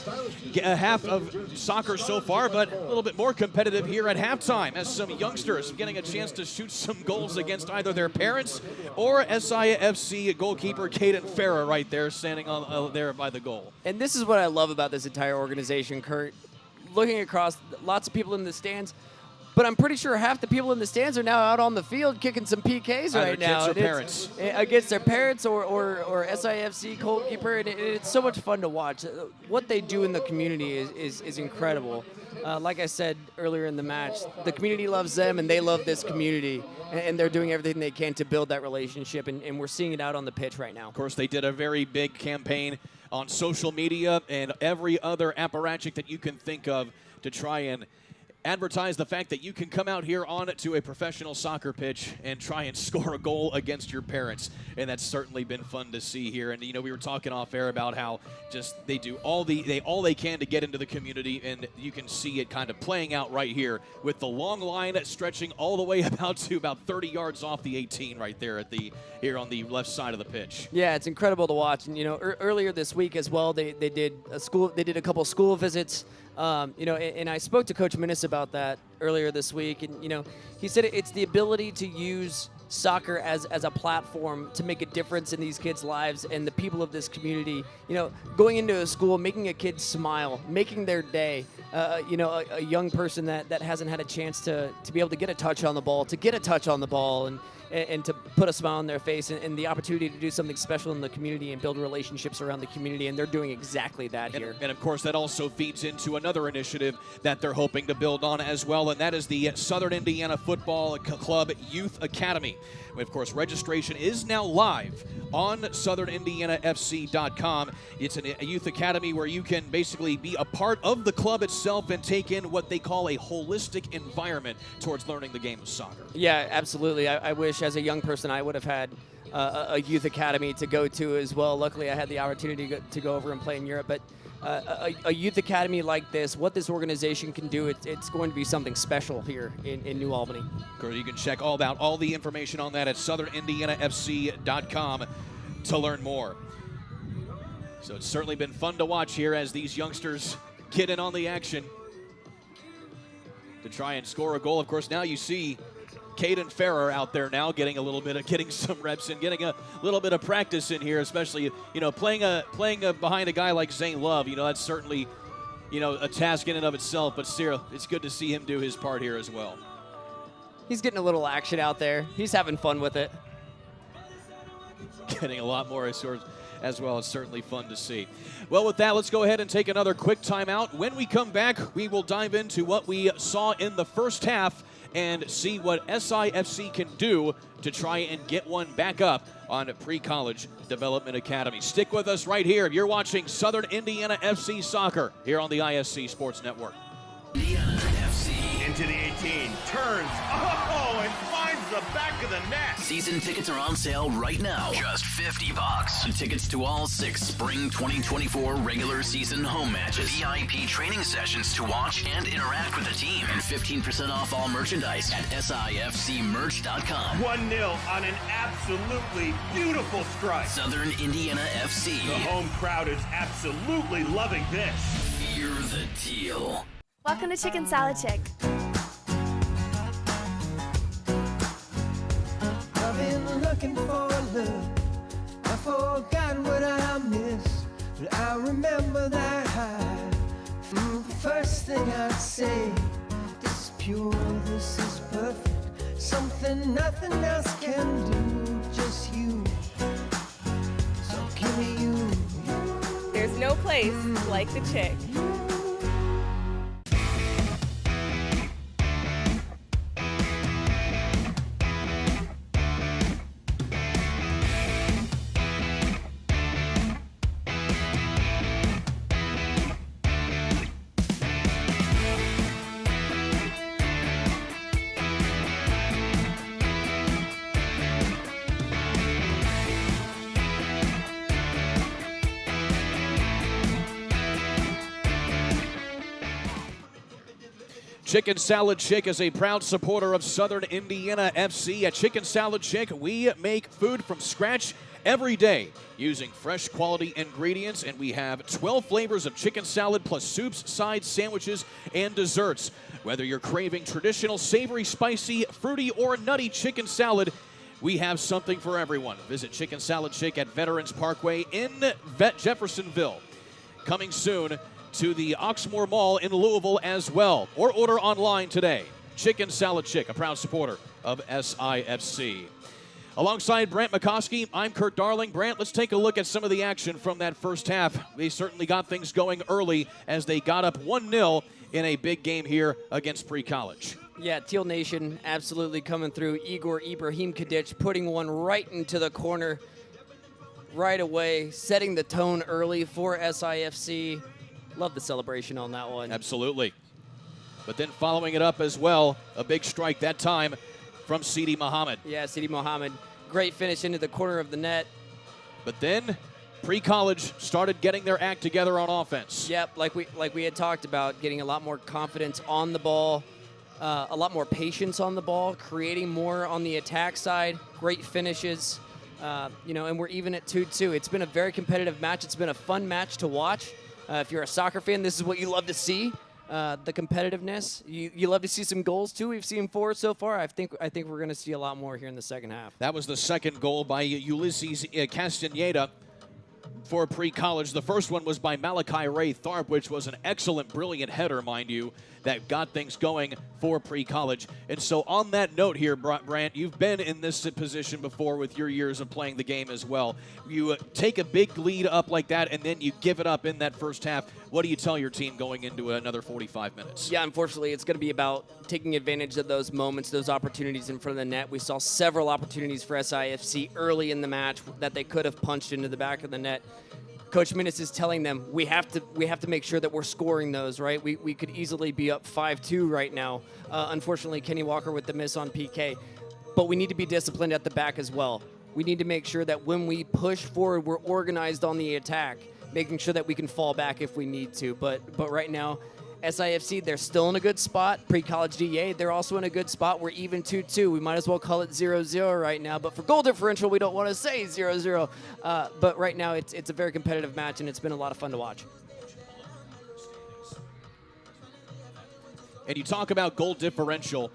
half of soccer so far, but a little bit more competitive here at halftime as some youngsters getting a chance to shoot some goals against either their parents or SIFC goalkeeper Caden Farrer right there standing on there by the goal. And this is what I love about this entire organization, Kurt. Looking across, lots of people in the stands, but I'm pretty sure half the people in the stands are now out on the field kicking some PKs right now. Against their parents. Against their parents or SIFC goalkeeper, and it's so much fun to watch. What they do in the community is incredible. Like I said earlier in the match, the community loves them and they love this community, and they're doing everything they can to build that relationship, and we're seeing it out on the pitch right now. Of course, they did a very big campaign on social media and every other apparatchik that you can think of to try and advertise the fact that you can come out here onto a professional soccer pitch and try and score a goal against your parents, and that's certainly been fun to see here. And we were talking off air about how just they do all they can to get into the community, and you can see it kind of playing out right here with the long line stretching all the way about 30 yards off the 18 right there here on the left side of the pitch. Yeah, it's incredible to watch. And earlier this week as well, they did a couple school visits. And I spoke to Coach Minnis about that earlier this week, and he said it's the ability to use soccer as a platform to make a difference in these kids' lives and the people of this community. Going into a school, making a kid smile, making their day. A young person that hasn't had a chance to be able to get a touch on the ball, and to put a smile on their face, and the opportunity to do something special in the community and build relationships around the community, and they're doing exactly that here. And of course, that also feeds into another initiative that they're hoping to build on as well, and that is the Southern Indiana Football Club Youth Academy. Of course, registration is now live on SouthernIndianaFC.com. It's a youth academy where you can basically be a part of the club itself and take in what they call a holistic environment towards learning the game of soccer. Yeah, absolutely. I wish as a young person I would have had a youth academy to go to as well. Luckily, I had the opportunity to go over and play in Europe. But a youth academy like this, what this organization can do, it's going to be something special here in New Albany. You can check all the information on that at SouthernIndianaFC.com to learn more. So it's certainly been fun to watch here as these youngsters get in on the action to try and score a goal. Of course, now you see Caden Farrer out there now getting some reps in, getting a little bit of practice in here, especially playing behind a guy like Zane Love. That's certainly a task in and of itself. But still, it's good to see him do his part here as well. He's getting a little action out there. He's having fun with it. getting a lot more as well. It's certainly fun to see. Well, with that, let's go ahead and take another quick timeout. When we come back, we will dive into what we saw in the first half and see what SIFC can do to try and get one back up on Pre-College Development Academy. Stick with us right here. You're watching Southern Indiana FC Soccer here on the ISC Sports Network. Indiana FC. Into the 18, turns, oh, and finds the back of the net. Season tickets are on sale right now. Just $50. Tickets to all 6 spring 2024 regular season home matches. VIP training sessions to watch and interact with the team. And 15% off all merchandise at SIFCmerch.com. 1-0 on an absolutely beautiful strike. Southern Indiana FC. The home crowd is absolutely loving this. Fear the teal. Welcome to Chicken Salad Chick. I've been looking for love. I forgot what I missed, but I remember that high. First thing I'd say, this is pure, this is perfect. Something nothing else can do, just you. So give me you. There's no place like the Chick. Chicken Salad Chick is a proud supporter of Southern Indiana FC. At Chicken Salad Chick, we make food from scratch every day using fresh quality ingredients, and we have 12 flavors of chicken salad plus soups, sides, sandwiches, and desserts. Whether you're craving traditional, savory, spicy, fruity, or nutty chicken salad, we have something for everyone. Visit Chicken Salad Chick at Veterans Parkway in Jeffersonville. Coming soon to the Oxmoor Mall in Louisville as well, or order online today. Chicken Salad Chick, a proud supporter of SIFC. Alongside Brant McCoskey, I'm Kurt Darling. Brant, let's take a look at some of the action from that first half. They certainly got things going early as they got up 1-0 in a big game here against Pre-College. Yeah, Teal Nation absolutely coming through. Ibrahim kadich putting one right into the corner right away, setting the tone early for SIFC. Love the celebration on that one. Absolutely. But then following it up as well, a big strike that time from Sidi Mohammed. Yeah, Sidi Mohammed. Great finish into the corner of the net. But then Pre-College started getting their act together on offense. Yep, like we had talked about, getting a lot more confidence on the ball, a lot more patience on the ball, creating more on the attack side, great finishes, and we're even at 2-2. It's been a very competitive match. It's been a fun match to watch. If you're a soccer fan, this is what you love to see, the competitiveness. You love to see some goals, too. We've seen 4 so far. I think we're going to see a lot more here in the second half. That was the second goal by Ulysses Castaneda for Pre-College. The first one was by Malachi Ray Tharp, which was an excellent, brilliant header, mind you, that got things going for Pre-College. And so on that note here, Brant, you've been in this position before with your years of playing the game as well. You take a big lead up like that, and then you give it up in that first half. What do you tell your team going into another 45 minutes? Yeah, unfortunately, it's going to be about taking advantage of those moments, those opportunities in front of the net. We saw several opportunities for SIFC early in the match that they could have punched into the back of the net. Coach Minnis is telling them we have to make sure that we're scoring those, right? We could easily be up 5-2 right now. Unfortunately, Kenny Walker with the miss on PK. But we need to be disciplined at the back as well. We need to make sure that when we push forward, we're organized on the attack, making sure that we can fall back if we need to. But right now, SIFC, they're still in a good spot. Pre-College DA, they're also in a good spot. We're even 2-2. We might as well call it 0-0 right now. But for goal differential, we don't want to say 0-0. But right now, it's a very competitive match, and it's been a lot of fun to watch. And you talk about goal differential.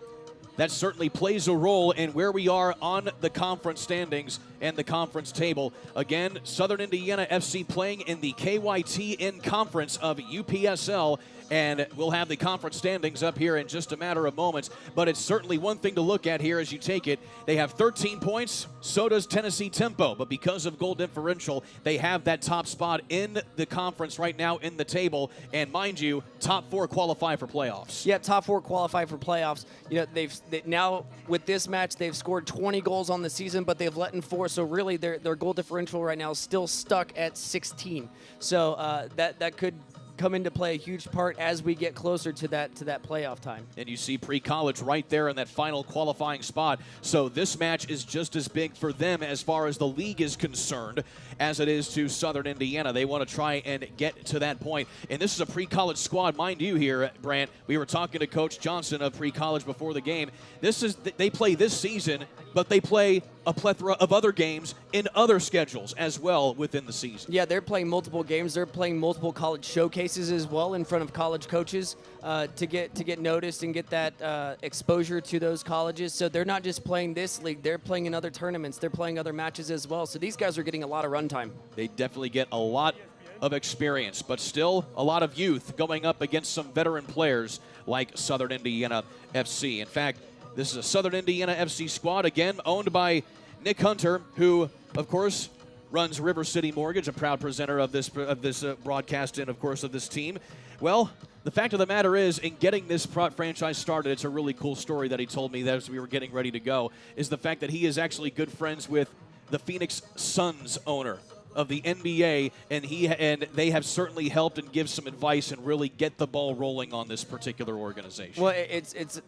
that certainly plays a role in where we are on the conference standings and the conference table. Again, Southern Indiana FC playing in the KYTN conference of UPSL, and we'll have the conference standings up here in just a matter of moments. But it's certainly one thing to look at here as you take it. They have 13 points, so does Tennessee Tempo. But because of goal differential, they have that top spot in the conference right now in the table. And mind you, top 4 qualify for playoffs. Yeah, top 4 qualify for playoffs. You know, now with this match, they've scored 20 goals on the season, but they've let in 4. So really, their goal differential right now is still stuck at 16. So that could come into play a huge part as we get closer to that playoff time. And you see pre-college right there in that final qualifying spot. So this match is just as big for them as far as the league is concerned as it is to Southern Indiana. They want to try and get to that point. And this is a pre-college squad, mind you here, Brant. We were talking to Coach Johnson of pre-college before the game. They play this season, but they play a plethora of other games in other schedules as well within the season. Yeah, they're playing multiple games. They're playing multiple college showcases as well in front of college coaches to get noticed and get that exposure to those colleges. So they're not just playing this league. They're playing in other tournaments. They're playing other matches as well. So these guys are getting a lot of run time. They definitely get a lot of experience, but still a lot of youth going up against some veteran players like Southern Indiana FC. In fact, this is a Southern Indiana FC squad, again, owned by Nick Hunter, who, of course, runs River City Mortgage, a proud presenter of this broadcast and, of course, of this team. Well, the fact of the matter is, in getting this franchise started, it's a really cool story that he told me that as we were getting ready to go, is the fact that he is actually good friends with the Phoenix Suns owner of the NBA, and they have certainly helped and give some advice and really get the ball rolling on this particular organization. Well,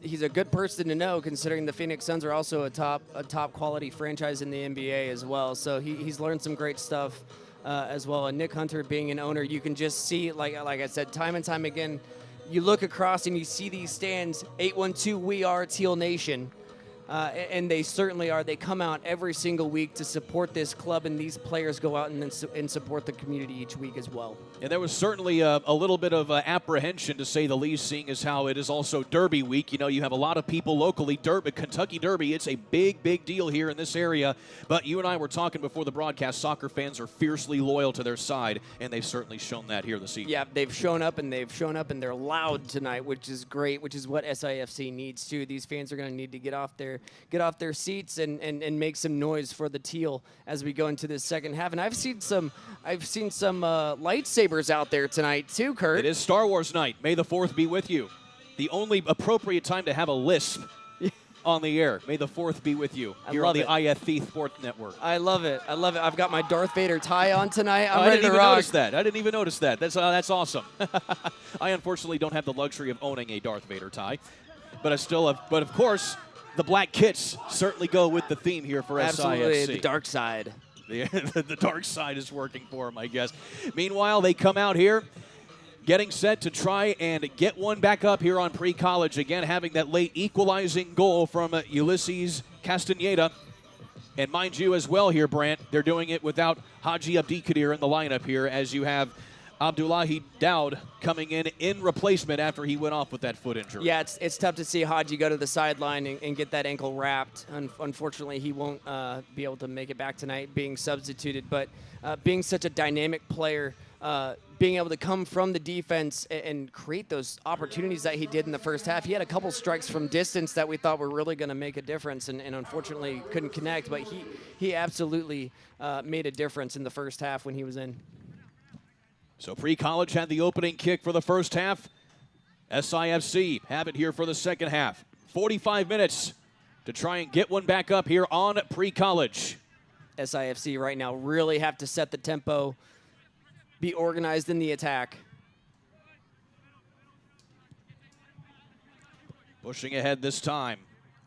he's a good person to know, considering the Phoenix Suns are also a top quality franchise in the NBA as well. So he's learned some great stuff as well. And Nick Hunter being an owner, you can just see, like I said, time and time again, you look across and you see these stands, 812 We Are Teal Nation. And they certainly are. They come out every single week to support this club, and these players go out and support the community each week as well. And there was certainly a little bit of apprehension, to say the least, seeing as how it is also Derby week. You know, you have a lot of people locally. Kentucky Derby, it's a big, big deal here in this area. But you and I were talking before the broadcast, soccer fans are fiercely loyal to their side, and they've certainly shown that here this evening. Yeah, they've shown up, and they're loud tonight, which is great, which is what SIFC needs too. These fans are going to need to get off their seats and make some noise for the Teal as we go into this second half. And I've seen some lightsabers out there tonight too, Kurt. It is Star Wars night. May the 4th be with you. The only appropriate time to have a lisp on the air. May the 4th be with you. Here on the IFC Sports Network. I love it. I've got my Darth Vader tie on tonight. I didn't even notice that. I didn't even notice that. That's awesome. I unfortunately don't have the luxury of owning a Darth Vader tie, but of course, the black kits certainly go with the theme here for Absolutely, SIFC. the dark side. The dark side is working for them, I guess. Meanwhile, they come out here getting set to try and get one back up here on pre-college. Again, having that late equalizing goal from Ulysses Castaneda. And mind you as well here, Brant, they're doing it without Haji Abdikadir in the lineup here, as you have Abdullahi Dowd coming in replacement after he went off with that foot injury. Yeah, it's tough to see Haji go to the sideline and get that ankle wrapped. Unfortunately, he won't be able to make it back tonight being substituted. But being such a dynamic player, being able to come from the defense and create those opportunities that he did in the first half. He had a couple strikes from distance that we thought were really going to make a difference and unfortunately couldn't connect. But he absolutely made a difference in the first half when he was in. So pre-college had the opening kick for the first half. SIFC have it here for the second half. 45 minutes to try and get one back up here on pre-college. SIFC right now really have to set the tempo, be organized in the attack. Pushing ahead this time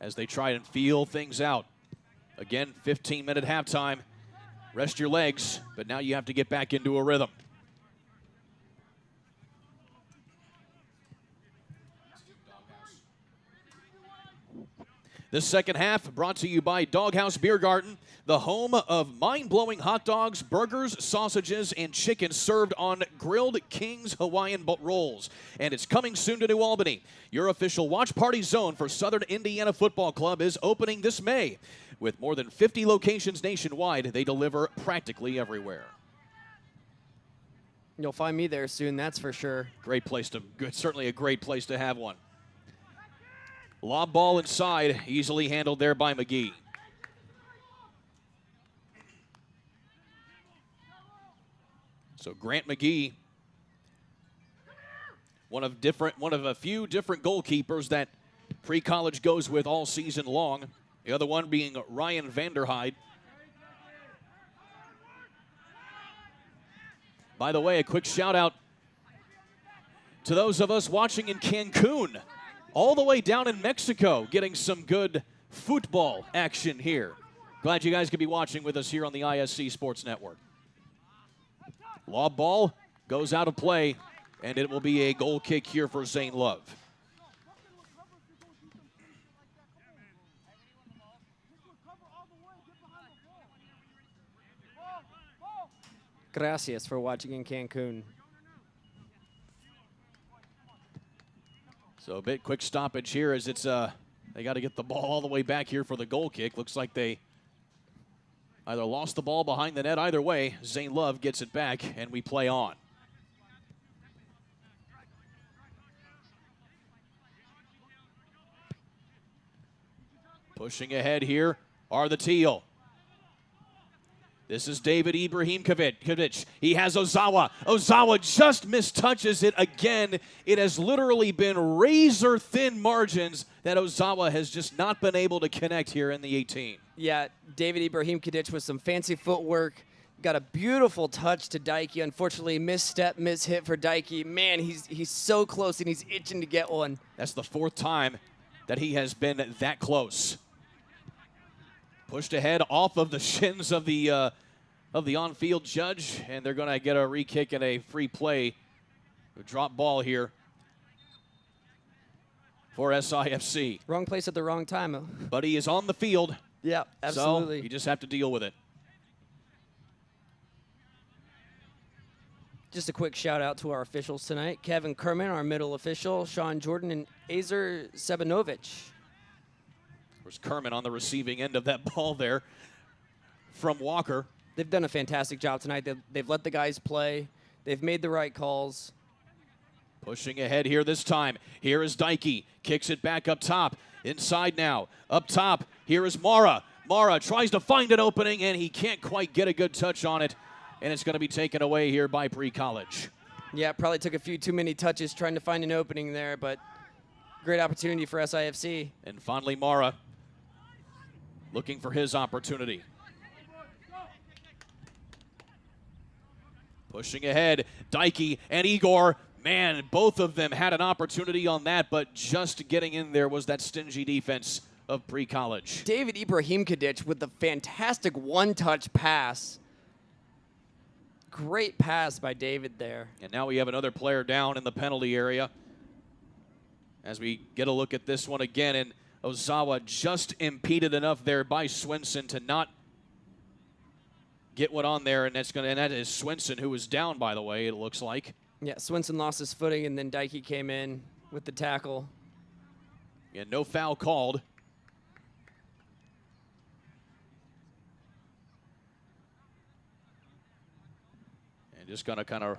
as they try and feel things out. Again, 15-minute halftime. Rest your legs, but now you have to get back into a rhythm. This second half brought to you by Doghouse Beer Garden, the home of mind-blowing hot dogs, burgers, sausages, and chicken served on grilled King's Hawaiian rolls. And it's coming soon to New Albany. Your official watch party zone for Southern Indiana Football Club is opening this May. With more than 50 locations nationwide, they deliver practically everywhere. You'll find me there soon, that's for sure. Great place to, certainly a great place to have one. Lob ball inside, easily handled there by McGee. So Grant McGee, one of a few different goalkeepers that pre-college goes with all season long. The other one being Ryan Vanderhyde. By the way, a quick shout out to those of us watching in Cancun, all the way down in Mexico, getting some good football action here. Glad you guys could be watching with us here on the ISC Sports Network. Lob ball goes out of play, and it will be a goal kick here for Zane Love. Gracias for watching in Cancun. So a bit quick stoppage here as it's they got to get the ball all the way back here for the goal kick. Looks like they either lost the ball behind the net. Either way, Zane Love gets it back and we play on. Pushing ahead here are the Teal. This is David Ibrahim kadich. He has Ozawa. Ozawa just mistouches it again. It has literally been razor-thin margins that Ozawa has just not been able to connect here in the 18. Yeah, David Ibrahim kadich with some fancy footwork. Got a beautiful touch to Dike. Unfortunately, misstep, mishit for Dike. Man, he's so close and he's itching to get one. That's the fourth time that he has been that close. Pushed ahead off of the shins of the on-field judge, and they're going to get a re-kick and a free play. A drop ball here for SIFC. Wrong place at the wrong time. But he is on the field. Yeah, absolutely. So you just have to deal with it. Just a quick shout out to our officials tonight. Kevin Kerman, our middle official, Sean Jordan, and Azer Sebanovich. There's Kerman on the receiving end of that ball there from Walker. They've done a fantastic job tonight. They've let the guys play. They've made the right calls. Pushing ahead here this time. Here is Dike. Kicks it back up top. Inside now. Up top. Here is Mara. Mara tries to find an opening, and he can't quite get a good touch on it. And it's going to be taken away here by Pre-College. Yeah, probably took a few too many touches trying to find an opening there, but great opportunity for SIFC. And finally, Mara looking for his opportunity. Pushing ahead, Dike and Igor. Man, both of them had an opportunity on that, but just getting in there was that stingy defense of Pre-College. David Ibrahim kadich with the fantastic one-touch pass. Great pass by David there. And now we have another player down in the penalty area. As we get a look at this one again, and Ozawa just impeded enough there by Swinson to not get one on there, and that is Swinson, who was down, by the way, it looks like. Yeah, Swinson lost his footing, and then Dike came in with the tackle. And no foul called. And just going to kind of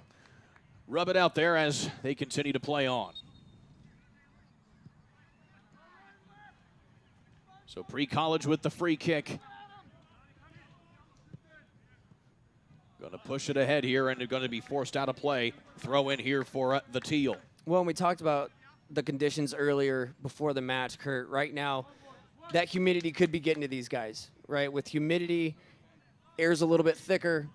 rub it out there as they continue to play on. So Pre-College with the free kick. Going to push it ahead here, and they're going to be forced out of play. Throw in here for the Teal. Well, we talked about the conditions earlier before the match, Kurt. Right now, that humidity could be getting to these guys, right? With humidity, air's a little bit thicker,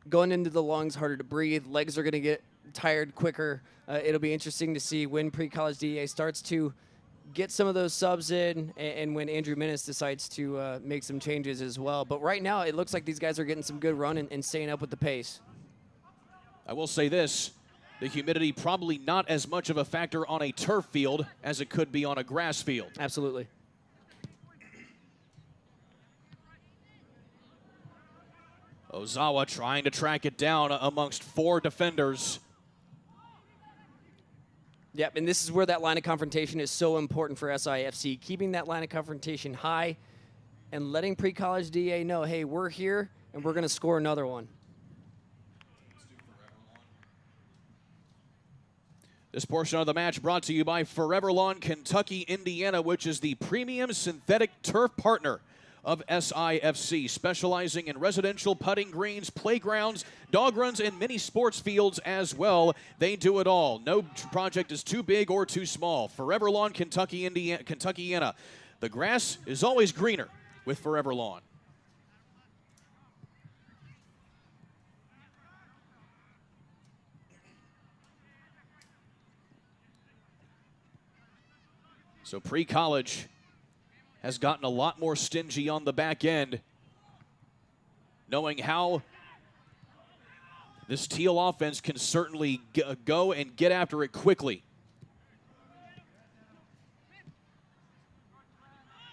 going into the lungs, harder to breathe. Legs are going to get tired quicker. It'll be interesting to see when Pre-College DEA starts to get some of those subs in, and when Andrew Minnis decides to make some changes as well. But right now, it looks like these guys are getting some good run and staying up with the pace. I will say this, the humidity probably not as much of a factor on a turf field as it could be on a grass field. Absolutely. Ozawa trying to track it down amongst 4 defenders. Yep, and this is where that line of confrontation is so important for SIFC. Keeping that line of confrontation high and letting pre-college DA know, hey, we're here and we're going to score another one. This portion of the match brought to you by Forever Lawn Kentucky, Indiana, which is the premium synthetic turf partner of SIFC, specializing in residential putting greens, playgrounds, dog runs, and mini sports fields as well. They do it all. No project is too big or too small. Forever Lawn Kentucky, Indiana. The grass is always greener with Forever Lawn. So pre-college has gotten a lot more stingy on the back end, knowing how this Teal offense can certainly go and get after it quickly.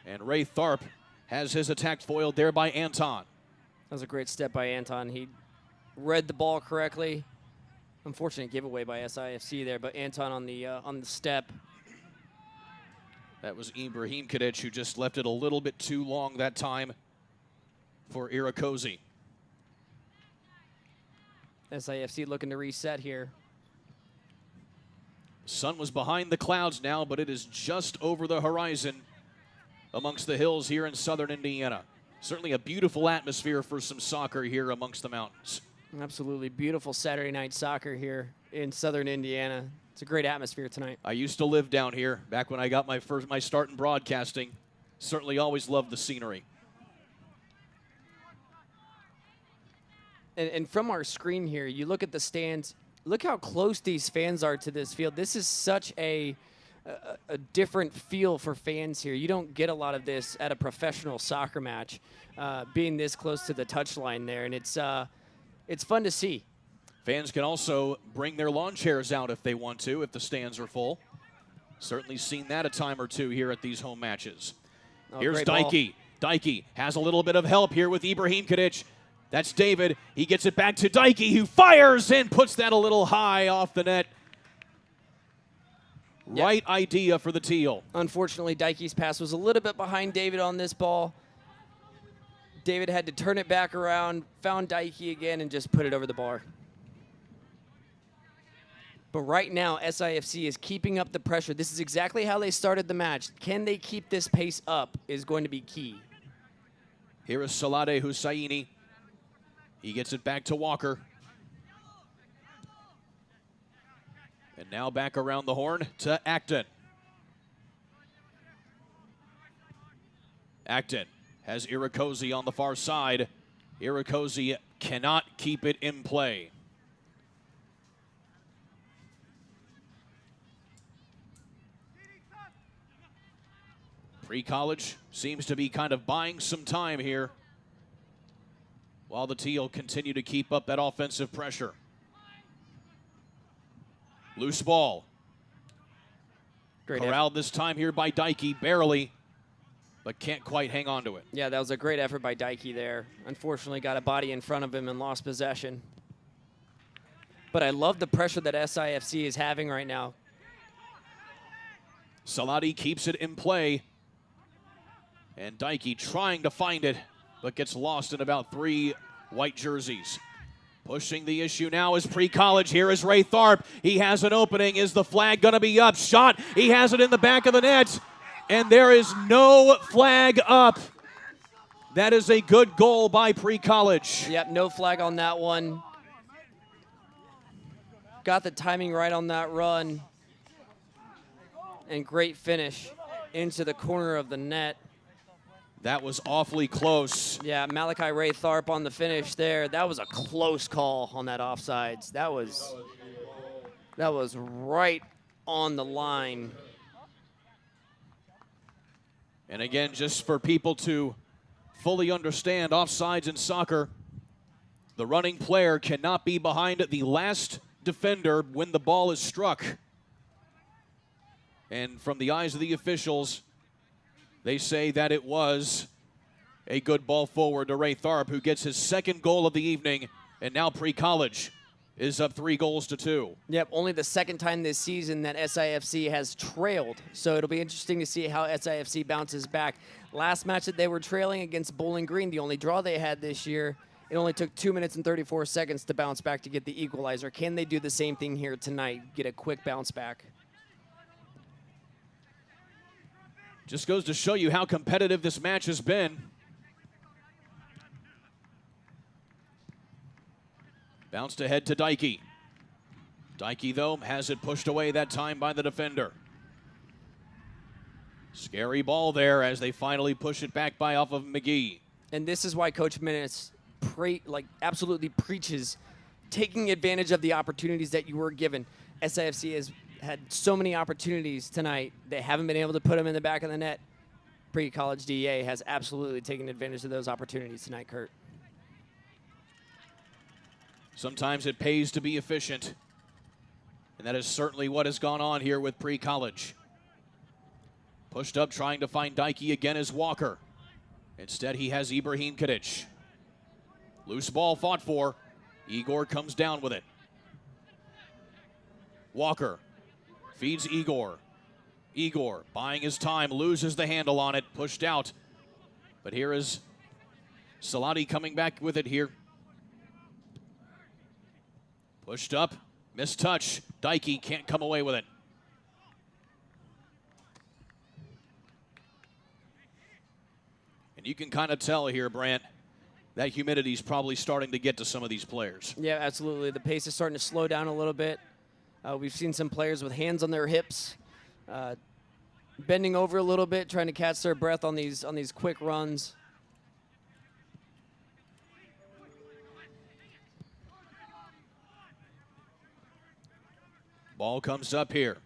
And Ray Tharp has his attack foiled there by Anton. That was a great step by Anton. He read the ball correctly. Unfortunate giveaway by SIFC there, but Anton on the step. That was Ibrahim Kadich, who just left it a little bit too long that time for Irakoze. SIFC looking to reset here. Sun was behind the clouds now, but it is just over the horizon amongst the hills here in southern Indiana. Certainly a beautiful atmosphere for some soccer here amongst the mountains. Absolutely beautiful Saturday night soccer here in southern Indiana. It's a great atmosphere tonight. I used to live down here back when I got my start in broadcasting. Certainly always loved the scenery. And from our screen here, you look at the stands. Look how close these fans are to this field. This is such a different feel for fans here. You don't get a lot of this at a professional soccer match, being this close to the touchline there, and it's fun to see. Fans can also bring their lawn chairs out if they want to, if the stands are full. Certainly seen that a time or two here at these home matches. Oh, here's Dykey. Dykey has a little bit of help here with Ibrahim Kadich. That's David. He gets it back to Dykey, who fires and puts that a little high off the net. Yep. Right idea for the Teal. Unfortunately, Dykey's pass was a little bit behind David on this ball. David had to turn it back around, found Dykey again, and just put it over the bar. But right now, SIFC is keeping up the pressure. This is exactly how they started the match. Can they keep this pace up is going to be key. Here is Salade Hussaini. He gets it back to Walker. And now back around the horn to Acton. Acton has Irakoze on the far side. Irakoze cannot keep it in play. Pre-college seems to be kind of buying some time here while the Teal continue to keep up that offensive pressure. Loose ball. Great Corralled this time here by Dykey, barely, but can't quite hang on to it. Yeah, that was a great effort by Dykey there. Unfortunately, got a body in front of him and lost possession. But I love the pressure that SIFC is having right now. Saladi keeps it in play. And Dykey trying to find it, but gets lost in about 3 white jerseys. Pushing the issue now is pre-college. Here is Ray Tharp. He has an opening. Is the flag going to be up? Shot. He has it in the back of the net. And there is no flag up. That is a good goal by pre-college. Yep, no flag on that one. Got the timing right on that run. And great finish into the corner of the net. That was awfully close. Yeah, Malachi Ray Tharp on the finish there. That was a close call on that offsides. That was right on the line. And again, just for people to fully understand offsides in soccer, the running player cannot be behind the last defender when the ball is struck. And from the eyes of the officials, they say that it was A good ball forward to Ray Tharp, who gets his second goal of the evening, and now Pre-College is up 3-2. Yep, only the second time this season that SIFC has trailed. So it'll be interesting to see how SIFC bounces back. Last match that they were trailing against Bowling Green, the only draw they had this year, it only took 2 minutes and 34 seconds to bounce back to get the equalizer. Can they do the same thing here tonight, get a quick bounce back? Just goes to show you how competitive this match has been. Bounced ahead to Dykey. Dykey, though, has it pushed away that time by the defender. Scary ball there as they finally push it back by off of McGee. And this is why Coach Minnis absolutely preaches taking advantage of the opportunities that you were given. SIFC has had so many opportunities tonight. They haven't been able to put them in the back of the net. Pre-College DA has absolutely taken advantage of those opportunities tonight, Kurt. Sometimes it pays to be efficient, and that is certainly what has gone on here with Pre-College. Pushed up, trying to find Dykey again is Walker. Instead, he has Ibrahim kadich. Loose ball fought for. Igor comes down with it. Walker feeds Igor. Igor buying his time, loses the handle on it, pushed out. But here is Salati coming back with it here. Pushed up, missed touch. Dykey can't come away with it. And you can kind of tell here, Brant, that humidity is probably starting to get to some of these players. Yeah, absolutely. The pace is starting to slow down a little bit. We've seen some players with hands on their hips, bending over a little bit, trying to catch their breath on these quick runs. Ball comes up here.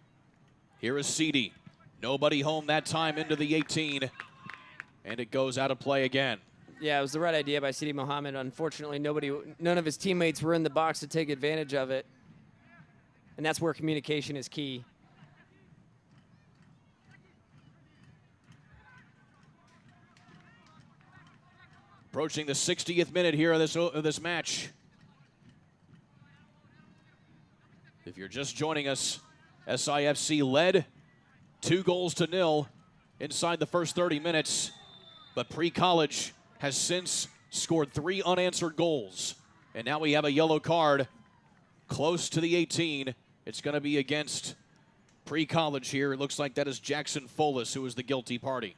Here is Seedy. Nobody home that time into the 18. And it goes out of play again. Yeah, it was the right idea by Seedy Mohammed. Unfortunately, none of his teammates were in the box to take advantage of it. And that's where communication is key. Approaching the 60th minute here of this match. If you're just joining us, SIFC led 2-0 inside the first 30 minutes, but Pre-College has since scored 3 unanswered goals. And now we have a yellow card close to the 18. It's going to be against Pre-College here. It looks like that is Jackson Folis, who is the guilty party.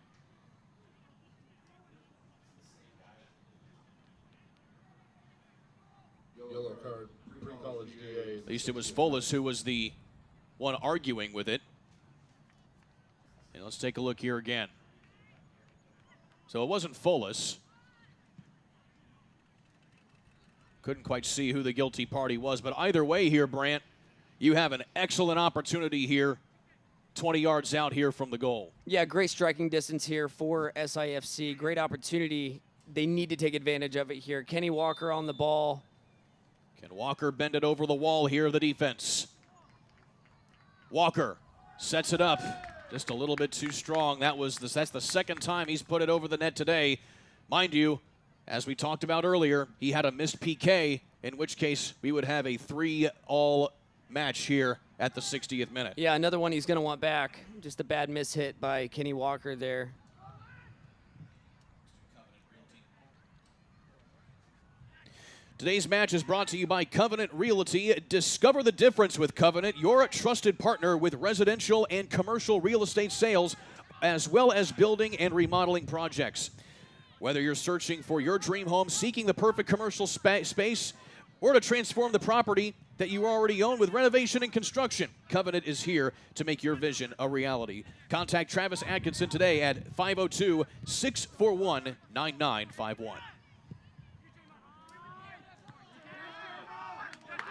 Yellow card, Pre-College DA. At least it was Folis who was the one arguing with it. And let's take a look here again. So it wasn't Folis. Couldn't quite see who the guilty party was, but either way here, Brant, you have an excellent opportunity here, 20 yards out here from the goal. Yeah, great striking distance here for SIFC. Great opportunity. They need to take advantage of it here. Kenny Walker on the ball. Can Walker bend it over the wall here, the defense? Walker sets it up. Just a little bit too strong. That's the second time he's put it over the net today. Mind you, as we talked about earlier, he had a missed PK, in which case we would have a 3-all match here at the 60th minute. Yeah, another one he's going to want back. Just a bad miss hit by Kenny Walker there. Today's match is brought to you by Covenant Realty. Discover the difference with Covenant, your trusted partner with residential and commercial real estate sales, as well as building and remodeling projects. Whether you're searching for your dream home, seeking the perfect commercial space, or to transform the property that you already own with renovation and construction, Covenant is here to make your vision a reality. Contact Travis Atkinson today at 502-641-9951.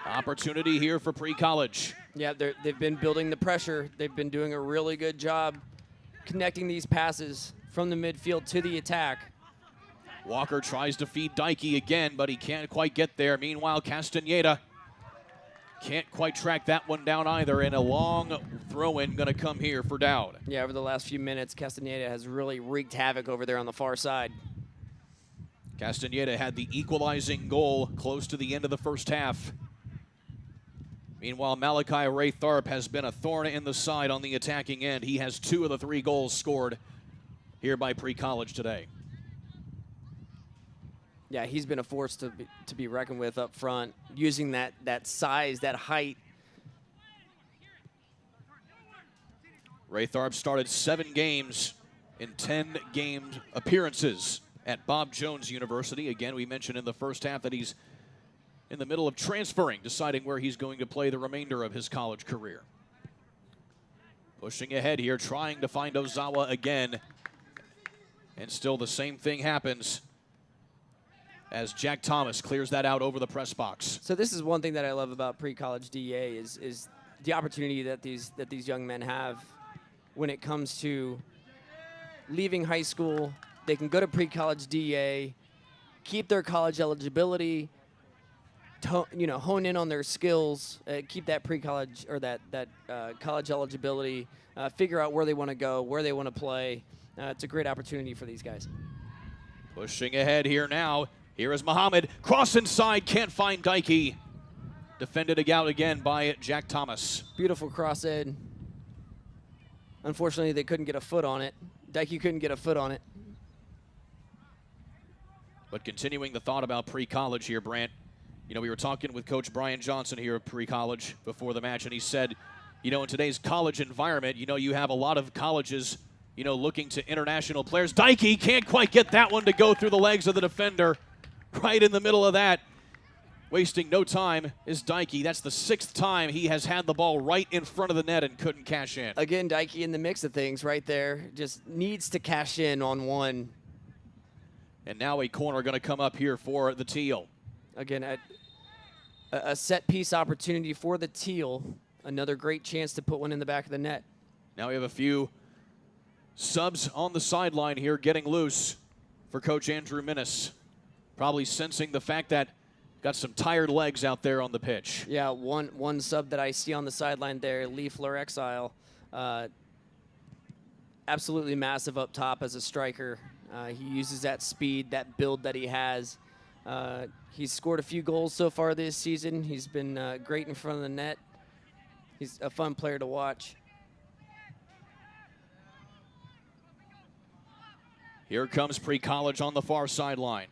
Opportunity here for Pre-College. Yeah, they've been building the pressure. They've been doing a really good job connecting these passes from the midfield to the attack. Walker tries to feed Dykey again, but he can't quite get there. Meanwhile, Castaneda can't quite track that one down either, and a long throw-in going to come here for Dowd. Yeah, over the last few minutes, Castaneda has really wreaked havoc over there on the far side. Castaneda had the equalizing goal close to the end of the first half. Meanwhile, Malachi Raytharp has been a thorn in the side on the attacking end. He has 2 of the 3 goals scored here by Pre-College today. Yeah, he's been a force to be reckoned with up front, using that size, that height. Raytharp started 7 games in 10 game appearances at Bob Jones University. Again, we mentioned in the first half that he's in the middle of transferring, deciding where he's going to play the remainder of his college career. Pushing ahead here, trying to find Ozawa again. And still the same thing happens as Jack Thomas clears that out over the press box. So this is one thing that I love about pre-college DA is the opportunity that these young men have when it comes to leaving high school. They can go to pre-college DA, keep their college eligibility, hone in on their skills, keep that pre-college or that college eligibility, figure out where they want to go, where they want to play. It's a great opportunity for these guys. Pushing ahead here now. Here is Muhammad. Cross inside, can't find Dykey. Defended out again by Jack Thomas. Beautiful cross in. Unfortunately, they couldn't get a foot on it. Dykey couldn't get a foot on it. But continuing the thought about pre-college here, Brant, we were talking with Coach Brian Johnson here at pre-college before the match, and he said, in today's college environment, you have a lot of colleges, looking to international players. Dykey can't quite get that one to go through the legs of the defender. Right in the middle of that. Wasting no time is Dykey. That's the 6th time he has had the ball right in front of the net and couldn't cash in. Again, Dykey in the mix of things right there. Just needs to cash in on one. And now a corner going to come up here for the Teal. Again, a set-piece opportunity for the Teal. Another great chance to put one in the back of the net. Now we have a few subs on the sideline here getting loose for Coach Andrew Minnis. Probably sensing the fact that got some tired legs out there on the pitch. Yeah, one sub that I see on the sideline there, Lee Fleur-Exile. Absolutely massive up top as a striker. He uses that speed, that build that he has. He's scored a few goals so far this season. He's been great in front of the net. He's a fun player to watch. Here comes pre-college on the far sideline.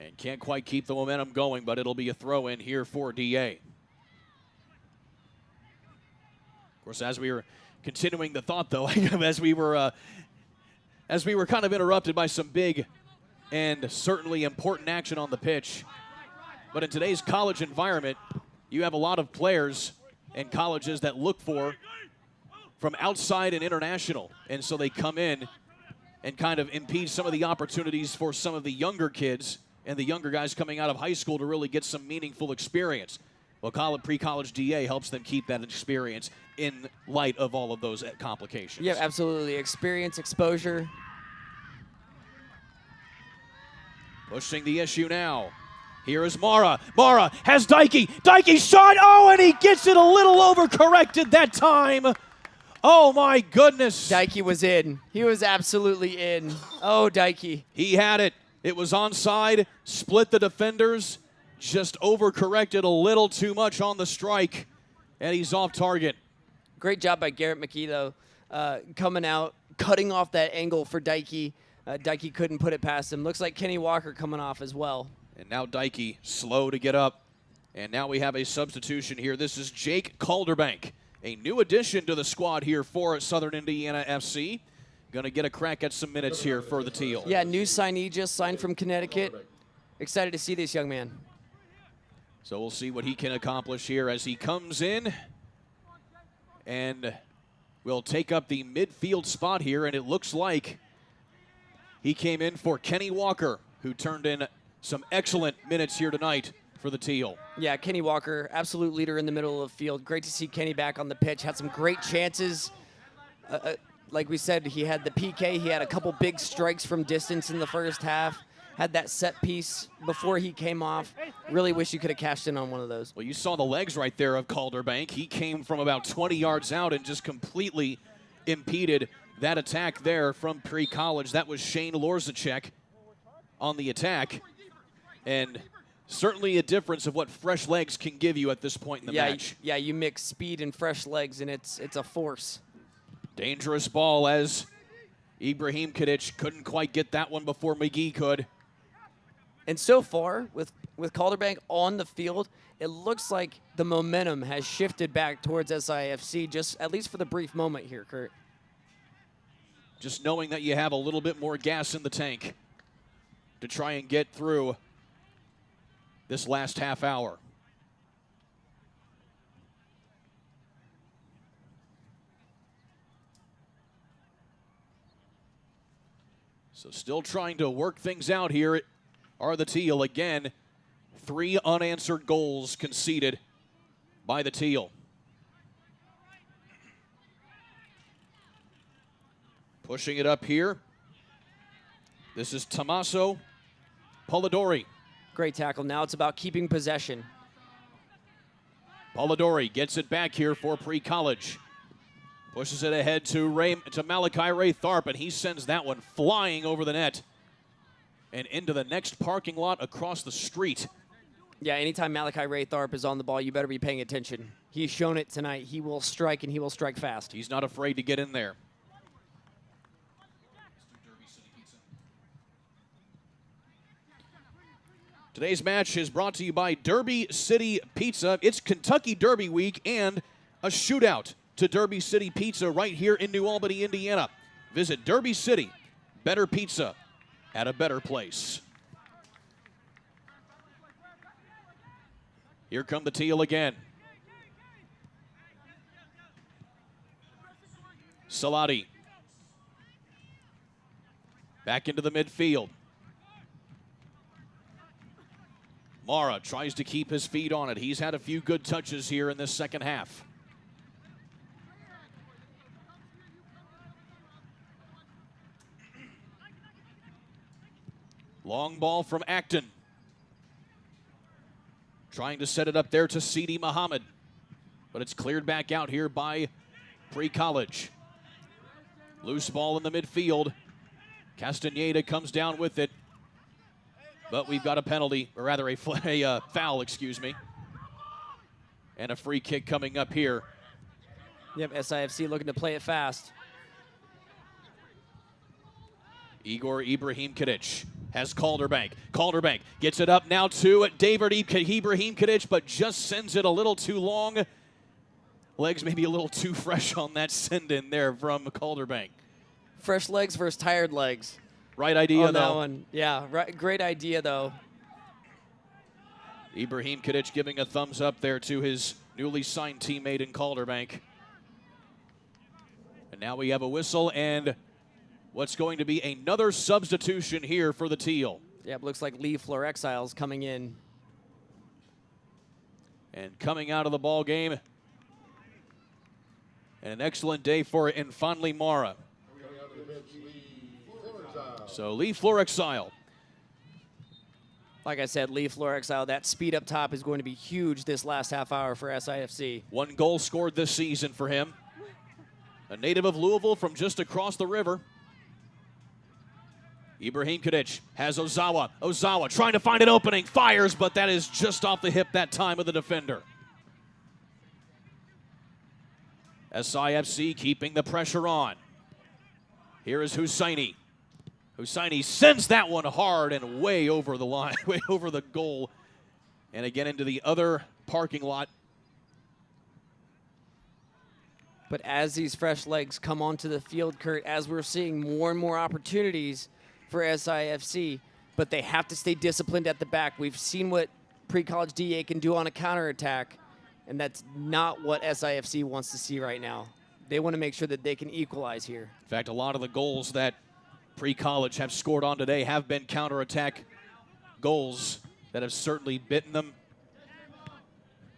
And can't quite keep the momentum going, but it'll be a throw in here for DA. Of course, as we were continuing the thought, though, as we were kind of interrupted by some big and certainly important action on the pitch. But in today's college environment, you have a lot of players and colleges that look for from outside and international. And so they come in and kind of impede some of the opportunities for some of the younger kids and the younger guys coming out of high school to really get some meaningful experience. Well, pre-college DA helps them keep that experience in light of all of those complications. Yeah, absolutely. Experience, exposure. Pushing the issue now. Here is Mara. Mara has Dykey. Dykey shot. Oh, and he gets it a little overcorrected that time. Oh, my goodness. Dykey was in. He was absolutely in. Oh, Dykey. He had it. It was onside, split the defenders, just overcorrected a little too much on the strike, and he's off target. Great job by Garrett McKee, though, coming out, cutting off that angle for Dykey. Dykey couldn't put it past him. Looks like Kenny Walker coming off as well. And now Dykey slow to get up. And now we have a substitution here. This is Jake Calderbank, a new addition to the squad here for Southern Indiana FC. Going to get a crack at some minutes here for the Teal. Yeah, new signee just signed from Connecticut. Excited to see this young man. So we'll see what he can accomplish here as he comes in and will take up the midfield spot here. And it looks like he came in for Kenny Walker, who turned in some excellent minutes here tonight for the Teal. Yeah, Kenny Walker, absolute leader in the middle of the field. Great to see Kenny back on the pitch. Had some great chances. Like we said, he had the PK. He had a couple big strikes from distance in the first half. Had that set piece before he came off. Really wish you could have cashed in on one of those. Well, you saw the legs right there of Calderbank. He came from about 20 yards out and just completely impeded that attack there from pre-college. That was Shane Lorzacek on the attack. And certainly a difference of what fresh legs can give you at this point in the match. Yeah, you mix speed and fresh legs, and it's a force. Dangerous ball as Ibrahim Kadich couldn't quite get that one before McGee could. And so far, with Calderbank on the field, it looks like the momentum has shifted back towards SIFC, just at least for the brief moment here, Kurt. Just knowing that you have a little bit more gas in the tank to try and get through this last half hour. So still trying to work things out here are the Teal. Again, 3 unanswered goals conceded by the Teal. Pushing it up here. This is Tommaso Polidori. Great tackle. Now it's about keeping possession. Polidori gets it back here for pre-college. Pushes it ahead to Malachi Ray Tharp, and he sends that one flying over the net and into the next parking lot across the street. Yeah, anytime Malachi Ray Tharp is on the ball, you better be paying attention. He's shown it tonight. He will strike, and he will strike fast. He's not afraid to get in there. Today's match is brought to you by Derby City Pizza. It's Kentucky Derby week and a shootout to Derby City Pizza right here in New Albany, Indiana. Visit Derby City. Better pizza at a better place. Here come the Teal again. Salati. Back into the midfield. Mara tries to keep his feet on it. He's had a few good touches here in this second half. Long ball from Acton. Trying to set it up there to Sidi Muhammad. But it's cleared back out here by pre-college. Loose ball in the midfield. Castaneda comes down with it. But we've got a penalty, or rather a foul, excuse me. And a free kick coming up here. Yep, SIFC looking to play it fast. Igor Ibrahim Kadich has Calderbank. Calderbank gets it up now to David Ibrahim Kadich, but just sends it a little too long. Legs maybe a little too fresh on that send in there from Calderbank. Fresh legs versus tired legs. Right idea, on though. That one. Yeah, right, great idea, though. Ibrahim Kadich giving a thumbs up there to his newly signed teammate in Calderbank. And now we have a whistle and what's going to be another substitution here for the Teal. Yeah, it looks like Lee Florexile's coming in. And coming out of the ball game, and an excellent day for Infanli Mara. So Lee Florexile. Like I said, Lee Florexile, that speed up top is going to be huge this last half hour for SIFC. 1 goal scored this season for him. A native of Louisville from just across the river. Ibrahim Kadich has Ozawa. Ozawa trying to find an opening, fires, but that is just off the hip that time of the defender. SIFC keeping the pressure on. Here is Hussaini. Hussaini sends that one hard and way over the line, way over the goal, and again into the other parking lot. But as these fresh legs come onto the field, Kurt, as we're seeing more and more opportunities for SIFC, but they have to stay disciplined at the back. We've seen what pre-college DA can do on a counterattack, and that's not what SIFC wants to see right now. They want to make sure that they can equalize here. In fact, a lot of the goals that pre-college have scored on today have been counterattack goals that have certainly bitten them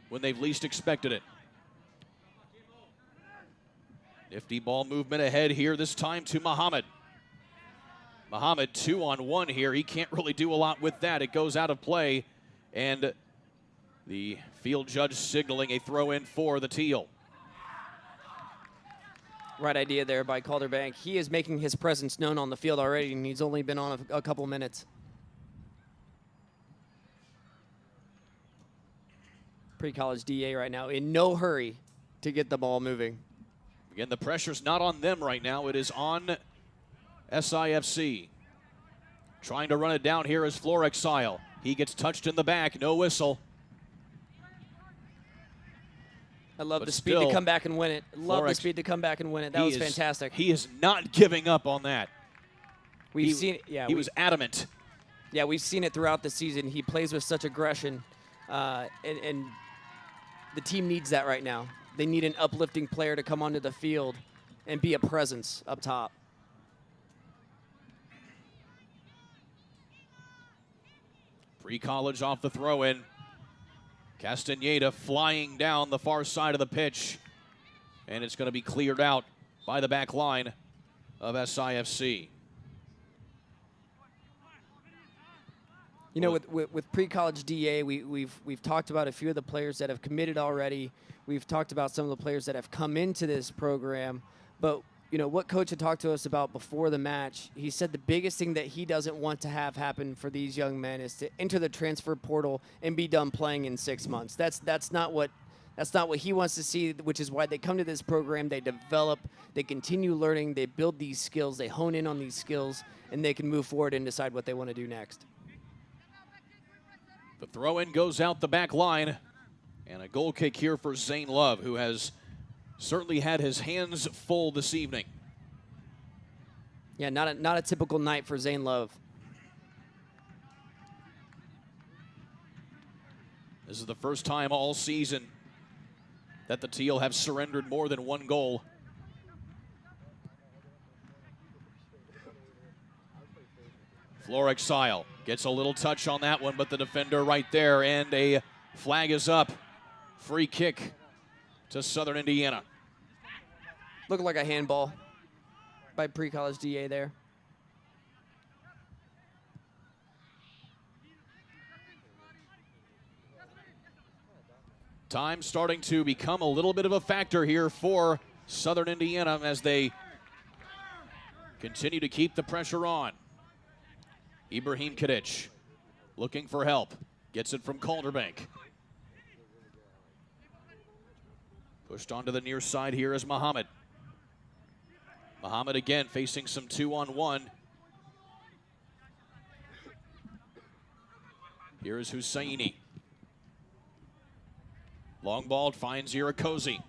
when they've least expected it. Nifty ball movement ahead here, this time to Muhammad. Muhammad 2-on-1 here. He can't really do a lot with that. It goes out of play, and the field judge signaling a throw in for the Teal. Right idea there by Calderbank. He is making his presence known on the field already, and he's only been on a couple minutes. Pre-college DA right now in no hurry to get the ball moving. Again, the pressure's not on them right now. It is on SIFC. Trying to run it down here is Florexile. He gets touched in the back, no whistle. I love But the speed still, to come back and win it. Love the Florex- speed to come back and win it. That was fantastic. He is not giving up on that. We've seen it. Yeah, he was adamant. Yeah, we've seen it throughout the season. He plays with such aggression, and the team needs that right now. They need an uplifting player to come onto the field and be a presence up top. Pre-college off the throw-in. Castaneda flying down the far side of the pitch. And it's going to be cleared out by the back line of SIFC. You know, with pre-college DA, we've talked about a few of the players that have committed already. We've talked about some of the players that have come into this program. But, you know, what Coach had talked to us about before the match, he said the biggest thing that he doesn't want to have happen for these young men is to enter the transfer portal and be done playing in 6 months. That's not what he wants to see, which is why they come to this program. They develop, they continue learning, they build these skills, they hone in on these skills, and they can move forward and decide what they want to do next. The throw-in goes out the back line. And a goal kick here for Zane Love, who has certainly had his hands full this evening. Yeah, not a typical night for Zane Love. This is the first time all season that the Teal have surrendered more than one goal. Florexile gets a little touch on that one, but the defender right there, and a flag is up. Free kick to Southern Indiana. Looked like a handball by pre-college DA there. Time starting to become a little bit of a factor here for Southern Indiana as they continue to keep the pressure on. Ibrahim Kadich looking for help. Gets it from Calderbank. Pushed onto the near side here is Muhammad. Muhammad again facing some 2-on-1. Here is Husseini. Long ball finds Irakoze.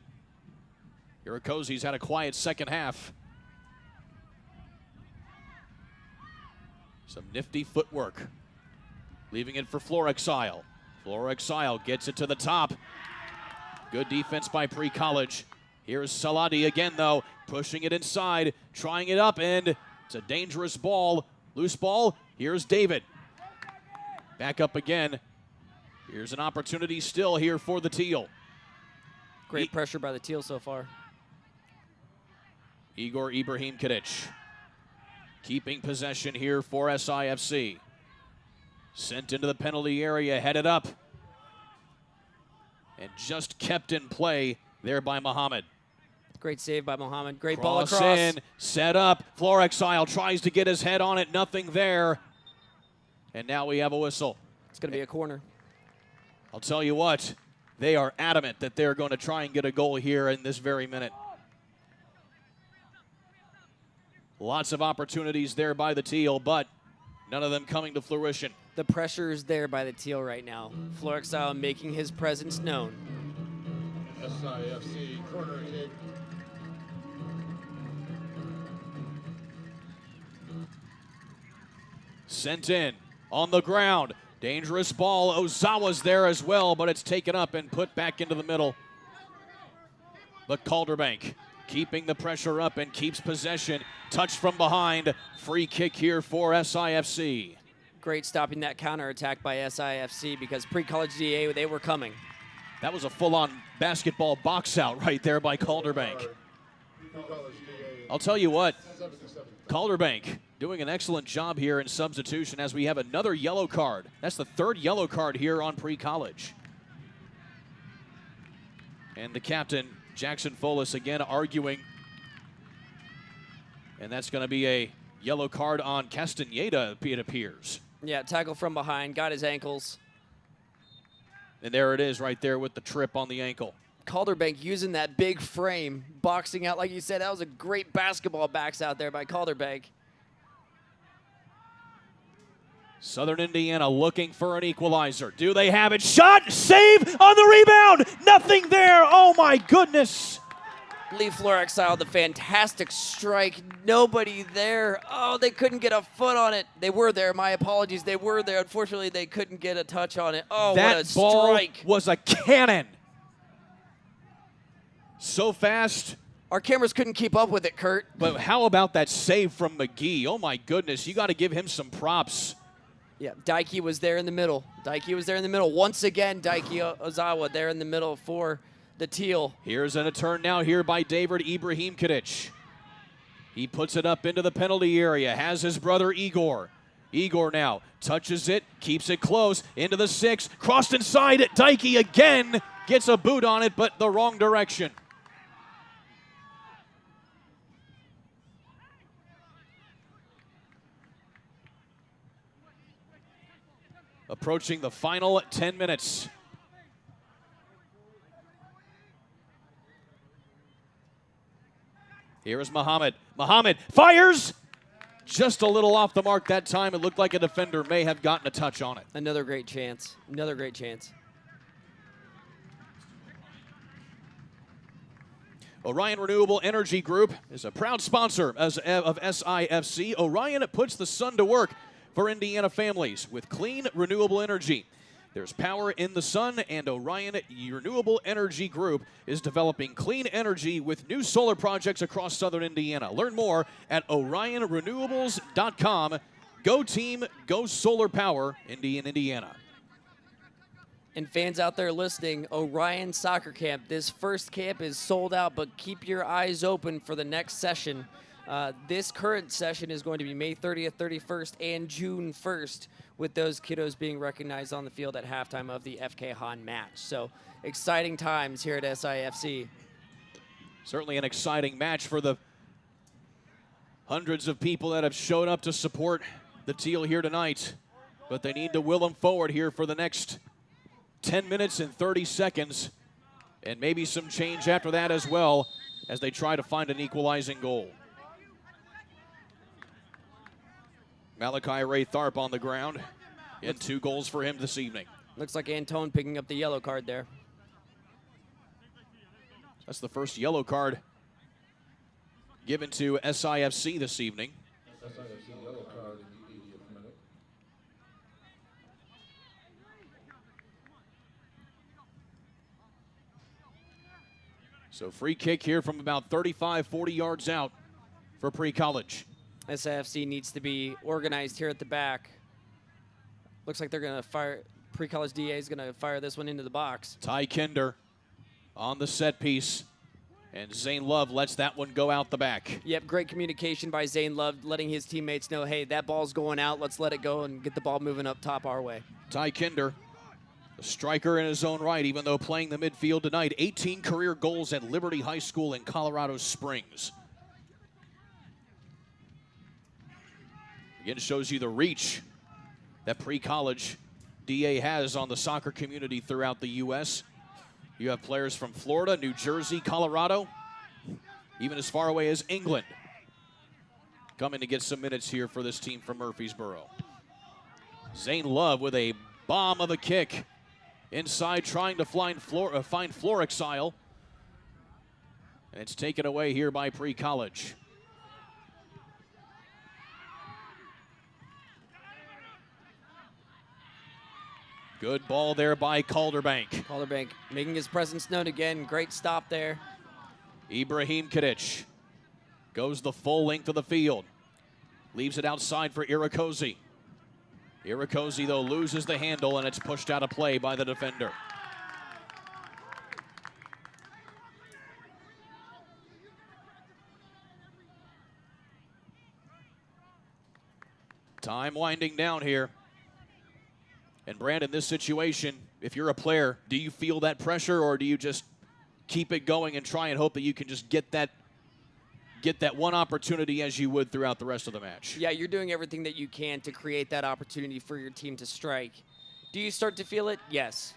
Irakoze's had a quiet second half. Some nifty footwork. Leaving it for Florexile. Florexile gets it to the top. Good defense by pre-college. Here's Saladi again, though, pushing it inside, trying it up, and it's a dangerous ball. Loose ball. Here's David. Back up again. Here's an opportunity still here for the Teal. Great pressure by the Teal so far. Igor Ibrahim Kadich keeping possession here for SIFC. Sent into the penalty area, headed up. And just kept in play there by Muhammad. Great save by Muhammad. Great ball across. In, set up. Florexile tries to get his head on it. Nothing there. And now we have a whistle. It's going to be a corner. I'll tell you what, they are adamant that they're going to try and get a goal here in this very minute. Lots of opportunities there by the Teal, but none of them coming to fruition. The pressure is there by the Teal right now. Florexile making his presence known. SIFC corner kick. Sent in on the ground. Dangerous ball. Ozawa's there as well, but it's taken up and put back into the middle. But Calderbank keeping the pressure up and keeps possession. Touch from behind. Free kick here for SIFC. Great stopping that counterattack by SIFC because pre-college DA, they were coming. That was a full-on basketball box out right there by Calderbank. I'll tell you what, Calderbank doing an excellent job here in substitution as we have another yellow card. That's the third yellow card here on pre-college. And the captain, Jackson Folis, again arguing And that's going to be a yellow card on Castaneda, it appears. Yeah, tackle from behind, got his ankles. And there it is right there with the trip on the ankle. Calderbank using that big frame, boxing out, like you said, that was a great basketball backs out there by Calderbank. Southern Indiana looking for an equalizer. Do they have it? Shot, save on the rebound. Nothing there. Oh my goodness. Lee Florexile, the fantastic strike. Nobody there. Oh, they couldn't get a foot on it. They were there. My apologies. They were there. Unfortunately, they couldn't get a touch on it. Oh, that what a ball strike. Was a cannon. So fast. Our cameras couldn't keep up with it, Kurt. But how about that save from McGee? Oh my goodness. You got to give him some props. Yeah, Daiki was there in the middle. Daiki was there in the middle. Once again, Daiki Ozawa there in the middle for the Teal. Here's a turn now here by David Ibrahim Kadich. He puts it up into the penalty area, has his brother Igor. Igor now touches it, keeps it close, into the 6, crossed inside, Daiki again gets a boot on it, but the wrong direction. Approaching the final 10 minutes. Here is Muhammad. Muhammad fires! Just a little off the mark that time. It looked like a defender may have gotten a touch on it. Another great chance. Another great chance. Orion Renewable Energy Group is a proud sponsor of SIFC. Orion puts the sun to work for Indiana families with clean, renewable energy. There's power in the sun, and Orion Renewable Energy Group is developing clean energy with new solar projects across southern Indiana. Learn more at orionrenewables.com. Go team, go solar power, Indiana. And fans out there listening, Orion Soccer Camp. This first camp is sold out, but keep your eyes open for the next session. This current session is going to be May 30th, 31st, and June 1st, with those kiddos being recognized on the field at halftime of the FK Han match. So exciting times here at SIFC. Certainly an exciting match for the hundreds of people that have showed up to support the Teal here tonight. But they need to will them forward here for the next 10 minutes and 30 seconds. And maybe some change after that as well as they try to find an equalizing goal. Malachi Ray Tharp on the ground, and 2 goals for him this evening. Looks like Antone picking up the yellow card there. That's the first yellow card given to SIFC this evening. SIFC yellow card in the 80th minute. So free kick here from about 35, 40 yards out for Pre-College. SIFC needs to be organized here at the back. Looks like they're going to fire. Pre-College DA is going to fire this one into the box. Ty Kinder on the set piece. And Zane Love lets that one go out the back. Yep, great communication by Zane Love, letting his teammates know, hey, that ball's going out. Let's let it go and get the ball moving up top our way. Ty Kinder, a striker in his own right, even though playing the midfield tonight. 18 career goals at Liberty High School in Colorado Springs. Again, shows you the reach that Pre-College DA has on the soccer community throughout the U.S. You have players from Florida, New Jersey, Colorado, even as far away as England, coming to get some minutes here for this team from Murfreesboro. Zane Love with a bomb of a kick inside, trying to find Florexile. And it's taken away here by Pre-College. Good ball there by Calderbank. Calderbank making his presence known again. Great stop there. Ibrahim Kadich goes the full length of the field. Leaves it outside for Irakosi. Irakosi, though, loses the handle, and it's pushed out of play by the defender. Time winding down here. And Brandon, this situation, if you're a player, do you feel that pressure, or do you just keep it going and try and hope that you can just get that get that one opportunity as you would throughout the rest of the match. Yeah, you're doing everything that you can to create that opportunity for your team to strike. Do you start to feel it? Yes.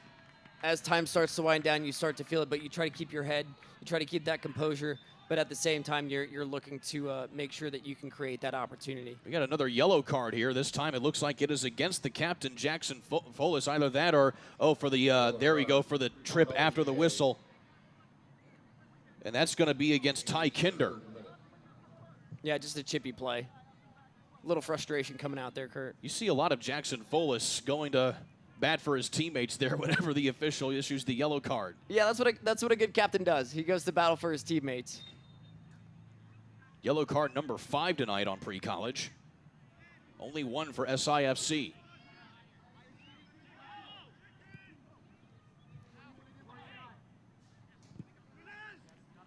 As time starts to wind down, you start to feel it, but you try to keep your head, you try to keep that composure, but at the same time, you're looking to make sure that you can create that opportunity. We got another yellow card here. This time it looks like it is against the captain, Jackson Folis. Either that or, for the, there we go, for the trip after the whistle. And that's going to be against Ty Kinder. Yeah, just a chippy play. A little frustration coming out there, Kurt. You see a lot of Jackson Folis going to bat for his teammates there whenever the official issues the yellow card. Yeah, that's what a good captain does. He goes to battle for his teammates. Yellow card number 5 tonight on pre-college. Only one for SIFC.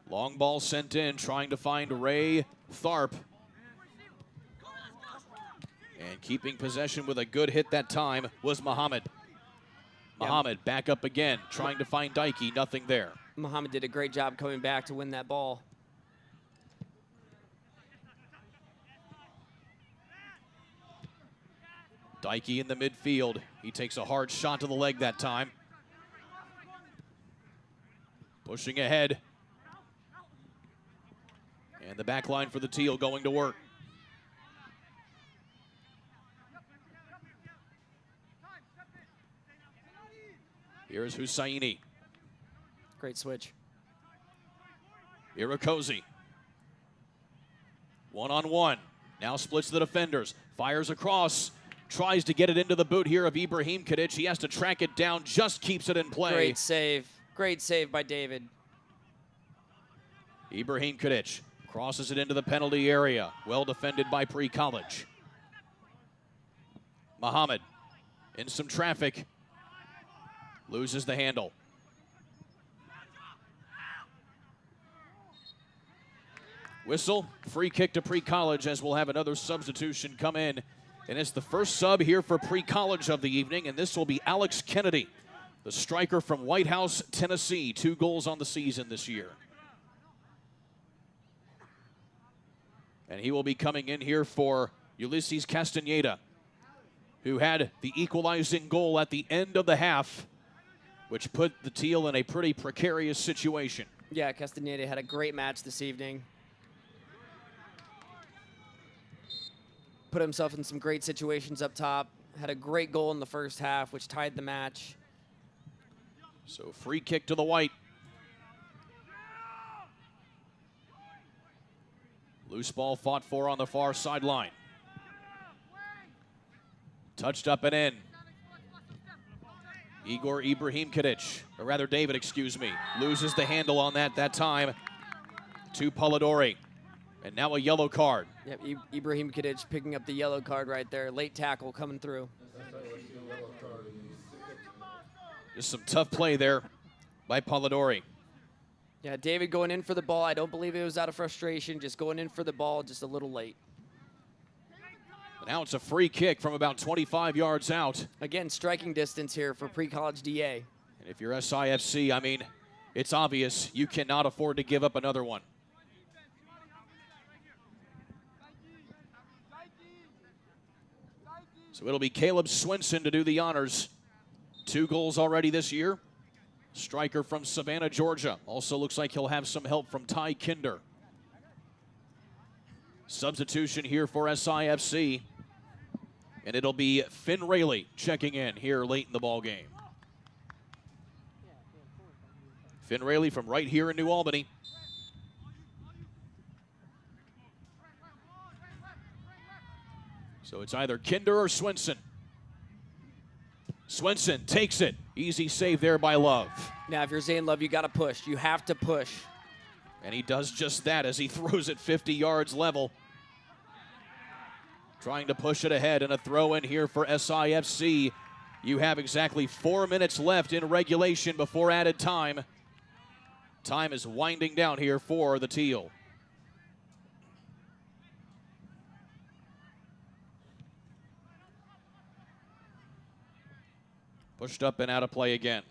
Long ball sent in, trying to find Ray Tharp. And keeping possession with a good hit that time was Muhammad. Muhammad back up again, trying to find Dikey, nothing there. Muhammad did a great job coming back to win that ball. Dikey in the midfield. He takes a hard shot to the leg that time. Pushing ahead. And the back line for the Teal going to work. Here's Hussaini. Great switch. Irakozy. One-on-one. Now splits the defenders. Fires across. Tries to get it into the boot here of Ibrahim Kadich. He has to track it down. Just keeps it in play. Great save. Great save by David. Ibrahim Kadich crosses it into the penalty area. Well defended by pre-college. Muhammad in some traffic. Loses the handle. Whistle, free kick to pre-college as we'll have another substitution come in. And it's the first sub here for pre-college of the evening, and this will be Alex Kennedy, the striker from White House, Tennessee. 2 goals on the season this year. And he will be coming in here for Ulysses Castaneda, who had the equalizing goal at the end of the half, which put the Teal in a pretty precarious situation. Yeah, Castaneda had a great match this evening. Put himself in some great situations up top. Had a great goal in the first half, which tied the match. So free kick to the white. Loose ball fought for on the far sideline. Touched up and in. Igor Ibrahim Kadich, or rather David, excuse me, loses the handle on that time to Polidori. And now a yellow card. Yep, Ibrahim Kadich picking up the yellow card right there. Late tackle coming through. Just some tough play there by Polidori. Yeah, David going in for the ball. I don't believe it was out of frustration, just going in for the ball just a little late. Now it's a free kick from about 25 yards out. Again, striking distance here for pre-college DA. And if you're SIFC, I mean, it's obvious you cannot afford to give up another one. So it'll be Caleb Swinson to do the honors. 2 goals already this year. Striker from Savannah, Georgia. Also looks like he'll have some help from Ty Kinder. Substitution here for SIFC. And it'll be Finn Rayleigh checking in here late in the ball game. Finn Rayleigh from right here in New Albany. So it's either Kinder or Swinson. Swinson takes it. Easy save there by Love. Now, if you're Zane Love, you got to push. You have to push. And he does just that as he throws it 50 yards level. Trying to push it ahead, and a throw in here for SIFC. You have exactly 4 minutes left in regulation before added time. Time is winding down here for the Teal. Pushed up and out of play again.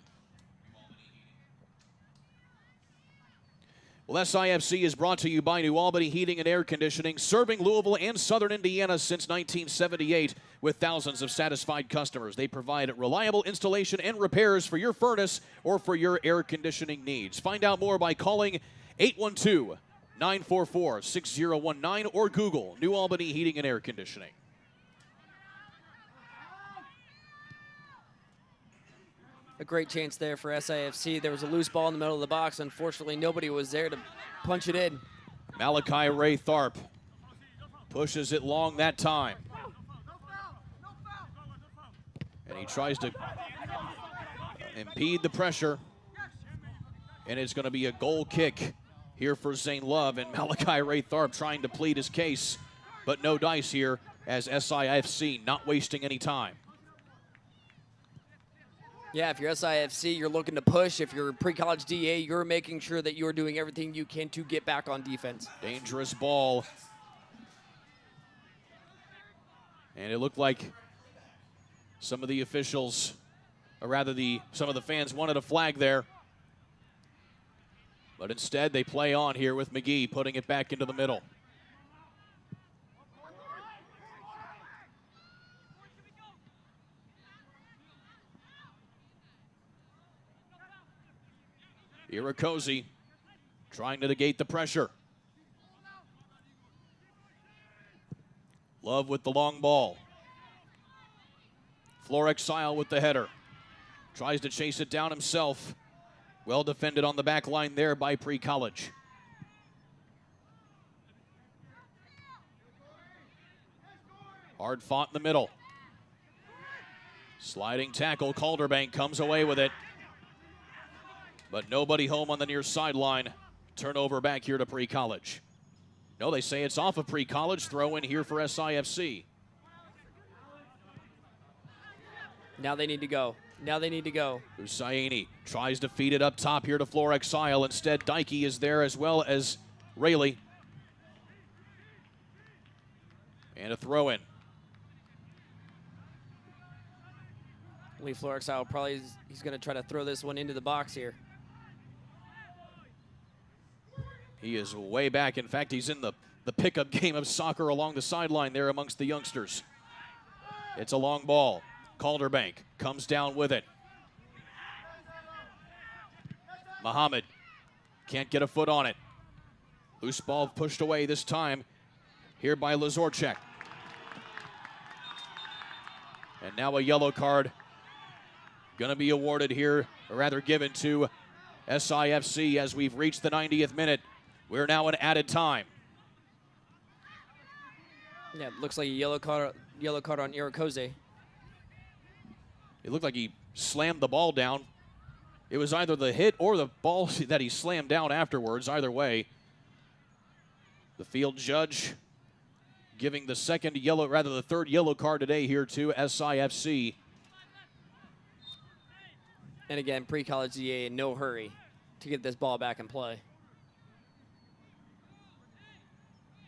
Well, SIFC is brought to you by New Albany Heating and Air Conditioning, serving Louisville and Southern Indiana since 1978 with thousands of satisfied customers. They provide reliable installation and repairs for your furnace or for your air conditioning needs. Find out more by calling 812-944-6019 or Google New Albany Heating and Air Conditioning. A great chance there for SIFC. There was a loose ball in the middle of the box. Unfortunately, nobody was there to punch it in. Malachi Ray Tharp pushes it long that time. And he tries to impede the pressure. And it's going to be a goal kick here for Zane Love. And Malachi Ray Tharp trying to plead his case, but no dice here as SIFC not wasting any time. Yeah, if you're SIFC, you're looking to push. If you're pre-college DA, you're making sure that you're doing everything you can to get back on defense. Dangerous ball. And it looked like some of the officials, or rather some of the fans wanted a flag there. But instead, they play on here with McGee putting it back into the middle. Irakoze trying to negate the pressure. Love with the long ball. Florexile with the header. Tries to chase it down himself. Well defended on the back line there by Pre-College. Hard fought in the middle. Sliding tackle. Calderbank comes away with it. But nobody home on the near sideline. Turnover back here to Pre-College. No, they say it's off of Pre-College. Throw in here for SIFC. Now they need to go. Now they need to go. Hussaini tries to feed it up top here to Florexile. Instead, Dykey is there as well as Rayleigh. And a throw in. Lee Florexile probably he's going to try to throw this one into the box here. He is way back. In fact, he's in the pickup game of soccer along the sideline there amongst the youngsters. It's a long ball. Calderbank comes down with it. Muhammad can't get a foot on it. Loose ball pushed away this time here by Lazorchek. And now a yellow card going to be awarded here, or rather given to SIFC as we've reached the 90th minute. We're now in added time. Yeah, it looks like a yellow card on Irakoze. It looked like he slammed the ball down. It was either the hit or the ball that he slammed down afterwards. Either way, the field judge giving the third yellow card today here to SIFC. And again, Pre-College DA in no hurry to get this ball back in play.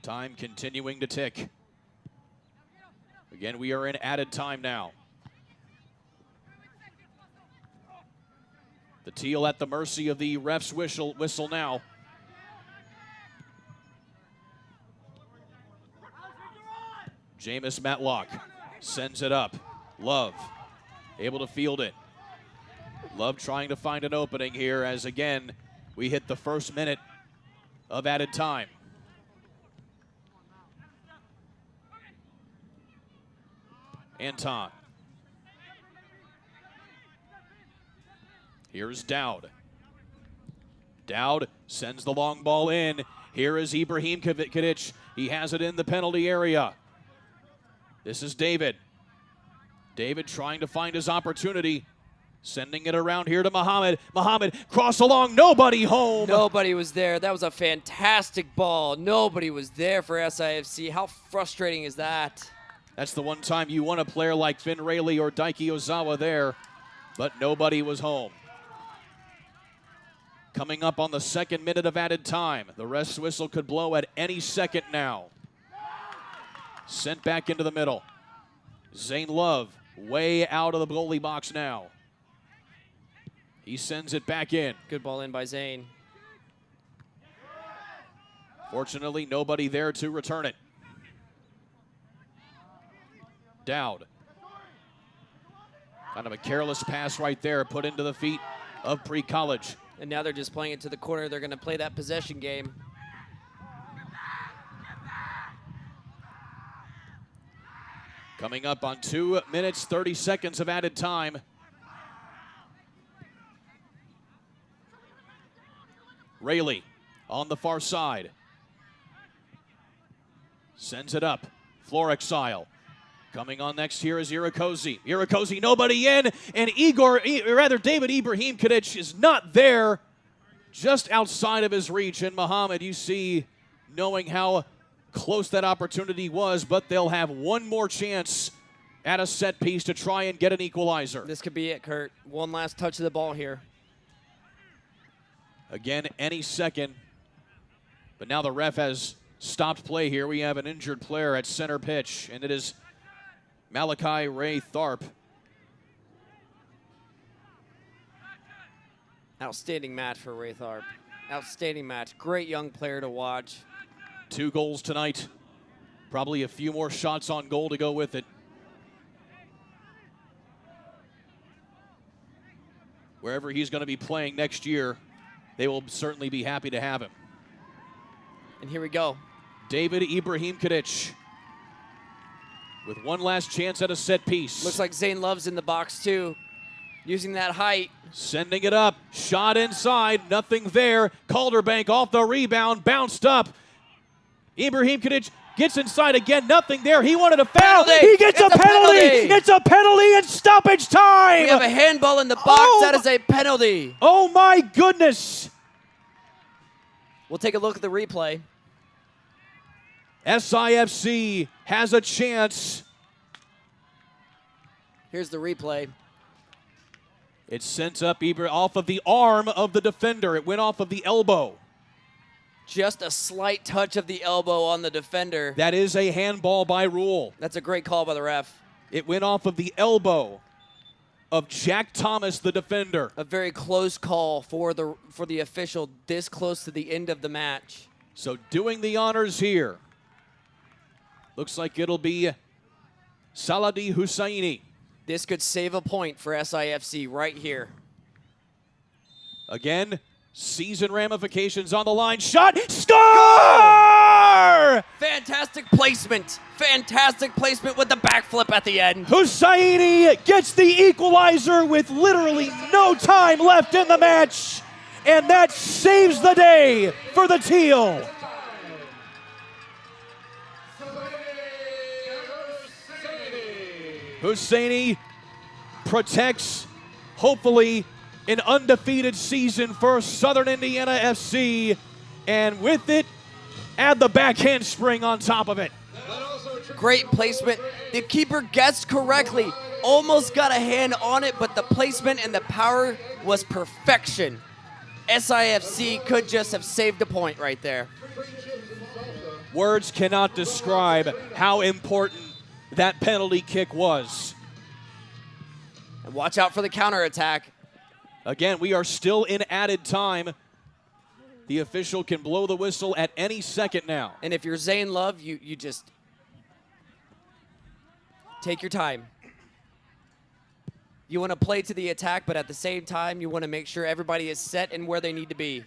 Time continuing to tick. Again, we are in added time now. The Teal at the mercy of the ref's whistle now. Jameis Matlock sends it up. Love able to field it. Love trying to find an opening here as, again, we hit the first minute of added time. Anton. Here's Dowd. Dowd sends the long ball in. Here is Ibrahim Kadich. He has it in the penalty area. This is David. David trying to find his opportunity. Sending it around here to Muhammad. Muhammad, cross along, nobody home. Nobody was there. That was a fantastic ball. Nobody was there for SIFC. How frustrating is that? That's the one time you want a player like Finn Rayleigh or Daiki Ozawa there, but nobody was home. Coming up on the second minute of added time. The ref's whistle could blow at any second now. Sent back into the middle. Zane Love way out of the goalie box now. He sends it back in. Good ball in by Zane. Fortunately, nobody there to return it. Dowd. Kind of a careless pass right there, put into the feet of Pre-College. And now they're just playing it to the corner. They're going to play that possession game. Coming up on 2 minutes, 30 seconds of added time. Rayleigh on the far side. Sends it up. Floor exile. Coming on next here is Irakosi. Irakosi, nobody in, and David Ibrahim kadich is not there, just outside of his reach. And Muhammad, you see, knowing how close that opportunity was, but they'll have one more chance at a set piece to try and get an equalizer. This could be it, Kurt. One last touch of the ball here. Again, any second. But now the ref has stopped play here. We have an injured player at center pitch, and it is Malachi Ray Tharp. Outstanding match for Ray Tharp. Outstanding match. Great young player to watch. 2 goals tonight. Probably a few more shots on goal to go with it. Wherever he's going to be playing next year, they will certainly be happy to have him. And here we go. David Ibrahim kadich with one last chance at a set piece. Looks like Zane Love's in the box too, using that height. Sending it up, shot inside, nothing there. Calderbank off the rebound, bounced up. Ibrahim kadich gets inside again, nothing there. He wanted a foul. Penalty. He gets a penalty. It's a penalty in stoppage time. We have a handball in the box. That is a penalty. Oh my goodness. We'll take a look at the replay. SIFC has a chance. Here's the replay. It sent up off of the arm of the defender. It went off of the elbow. Just a slight touch of the elbow on the defender. That is a handball by rule. That's a great call by the ref. It went off of the elbow of Jack Thomas, the defender. A very close call for the official this close to the end of the match. So doing the honors here. Looks like it'll be Saladi Hussaini. This could save a point for SIFC right here. Again, season ramifications on the line. Shot! Score! Fantastic placement. Fantastic placement with the backflip at the end. Hussaini gets the equalizer with literally no time left in the match. And that saves the day for the Teal. Hussaini protects, hopefully, an undefeated season for Southern Indiana FC. And with it, add the backhand spring on top of it. Great placement. The keeper guessed correctly. Almost got a hand on it, but the placement and the power was perfection. SIFC could just have saved a point right there. Words cannot describe how important that penalty kick was. And watch out for the counterattack. Again, we are still in added time. The official can blow the whistle at any second now. And if you're Zane Love, you just take your time. You want to play to the attack, but at the same time, you want to make sure everybody is set and where they need to be.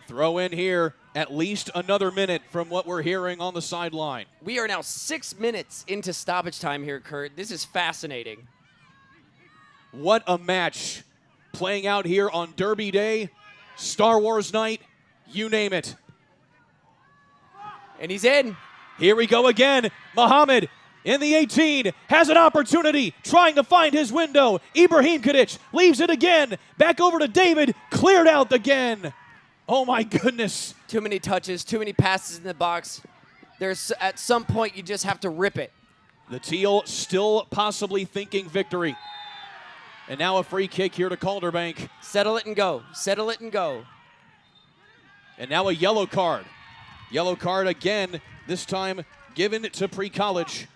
Throw in here at least another minute from what we're hearing on the sideline. We are now 6 minutes into stoppage time here, Kurt. This is fascinating. What a match playing out here on Derby Day, Star Wars night, you name it. And he's in. Here we go again. Muhammad in the 18 has an opportunity, trying to find his window. Ibrahim kadich leaves it again. Back over to David, cleared out again. Oh my goodness. Too many touches, too many passes in the box. There's at some point you just have to rip it. The Teal still possibly thinking victory. And now a free kick here to Calderbank. Settle it and go. Settle it and go. And now a yellow card. Yellow card again, this time given to Pre-College.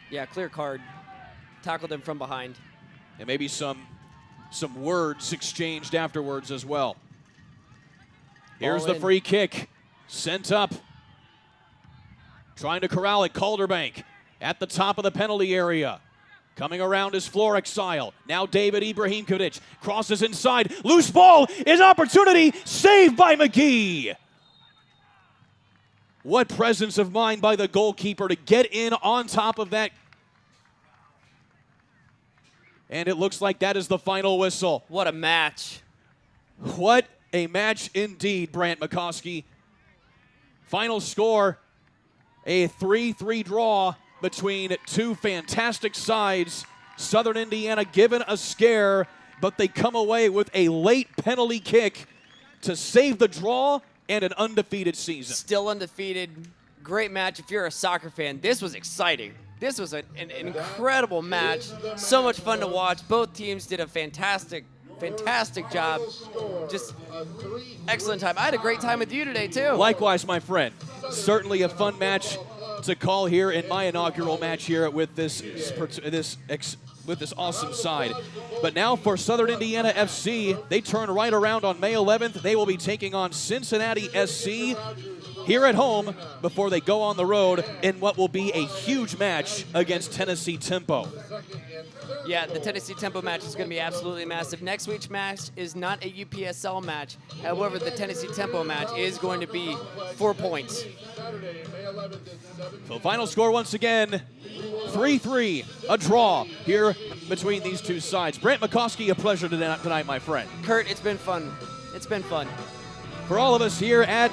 Yeah, clear card. Tackled him from behind. And maybe some some words exchanged afterwards as well. Here's Ball the in. free kick. Sent up. Trying to corral it. Calderbank at the top of the penalty area. Coming around is Florexile. Now David Ibrahim kadich crosses inside. Loose ball is opportunity. Saved by McGee. What presence of mind by the goalkeeper to get in on top of that. And it looks like that is the final whistle. What a match. What a match indeed, Brant McCoskey. Final score, a 3-3 draw between two fantastic sides. Southern Indiana given a scare, but they come away with a late penalty kick to save the draw and an undefeated season. Still undefeated. Great match. If you're a soccer fan, this was exciting. This was an incredible match. So much fun to watch. Both teams did a fantastic job. Just excellent time. I had a great time with you today, too. Likewise, my friend. Certainly a fun match to call here in my inaugural match here with this awesome side. But now for Southern Indiana FC, they turn right around on May 11th. They will be taking on Cincinnati SC here at home before they go on the road in what will be a huge match against Tennessee Tempo. Yeah, the Tennessee Tempo match is going to be absolutely massive. Next week's match is not a UPSL match. However, the Tennessee Tempo match is going to be 4 points. So final score once again, 3-3, a draw here between these two sides. Brant McCoskey, a pleasure tonight, my friend. Kurt, it's been fun. It's been fun. For all of us here at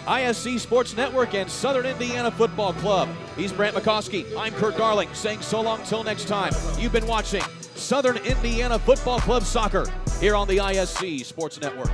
ISC Sports Network and Southern Indiana Football Club, he's Brant McCoskey. I'm Kurt Darling, saying so long till next time. You've been watching Southern Indiana Football Club Soccer here on the ISC Sports Network.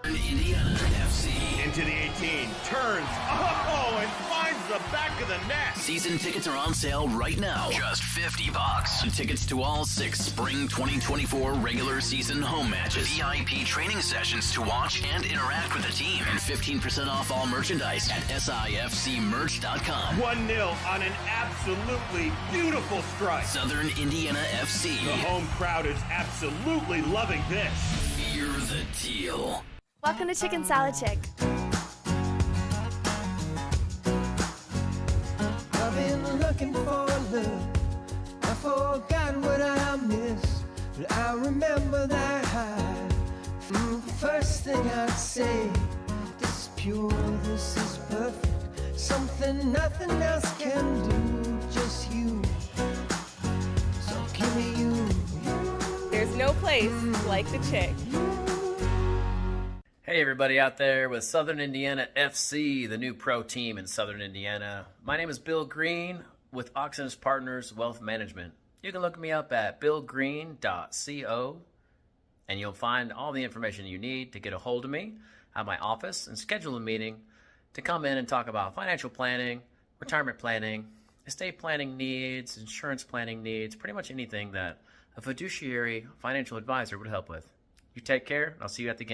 Indiana FC. Into the 18, turns, oh, and finds the back of the net. Season tickets are on sale right now. Just $50. Tickets to all 6 spring 2024 regular season home matches. VIP training sessions to watch and interact with the team. And 15% off all merchandise at SIFCmerch.com. 1-0 on an absolutely beautiful strike. Southern Indiana FC. The home crowd is absolutely loving this. Fear the teal. Welcome to Chicken Salad Chick. I've been looking for love. I forgot what I missed, but I remember that high. The first thing I'd say, this is pure, this is perfect. Something nothing else can do, just you. So give me you. There's no place like the Chick. Hey everybody out there with Southern Indiana FC, the new pro team in Southern Indiana. My name is Bill Green with Oxen's Partners Wealth Management. You can look me up at billgreen.co and you'll find all the information you need to get a hold of me at my office and schedule a meeting to come in and talk about financial planning, retirement planning, estate planning needs, insurance planning needs, pretty much anything that a fiduciary financial advisor would help with. You take care, and I'll see you at the game.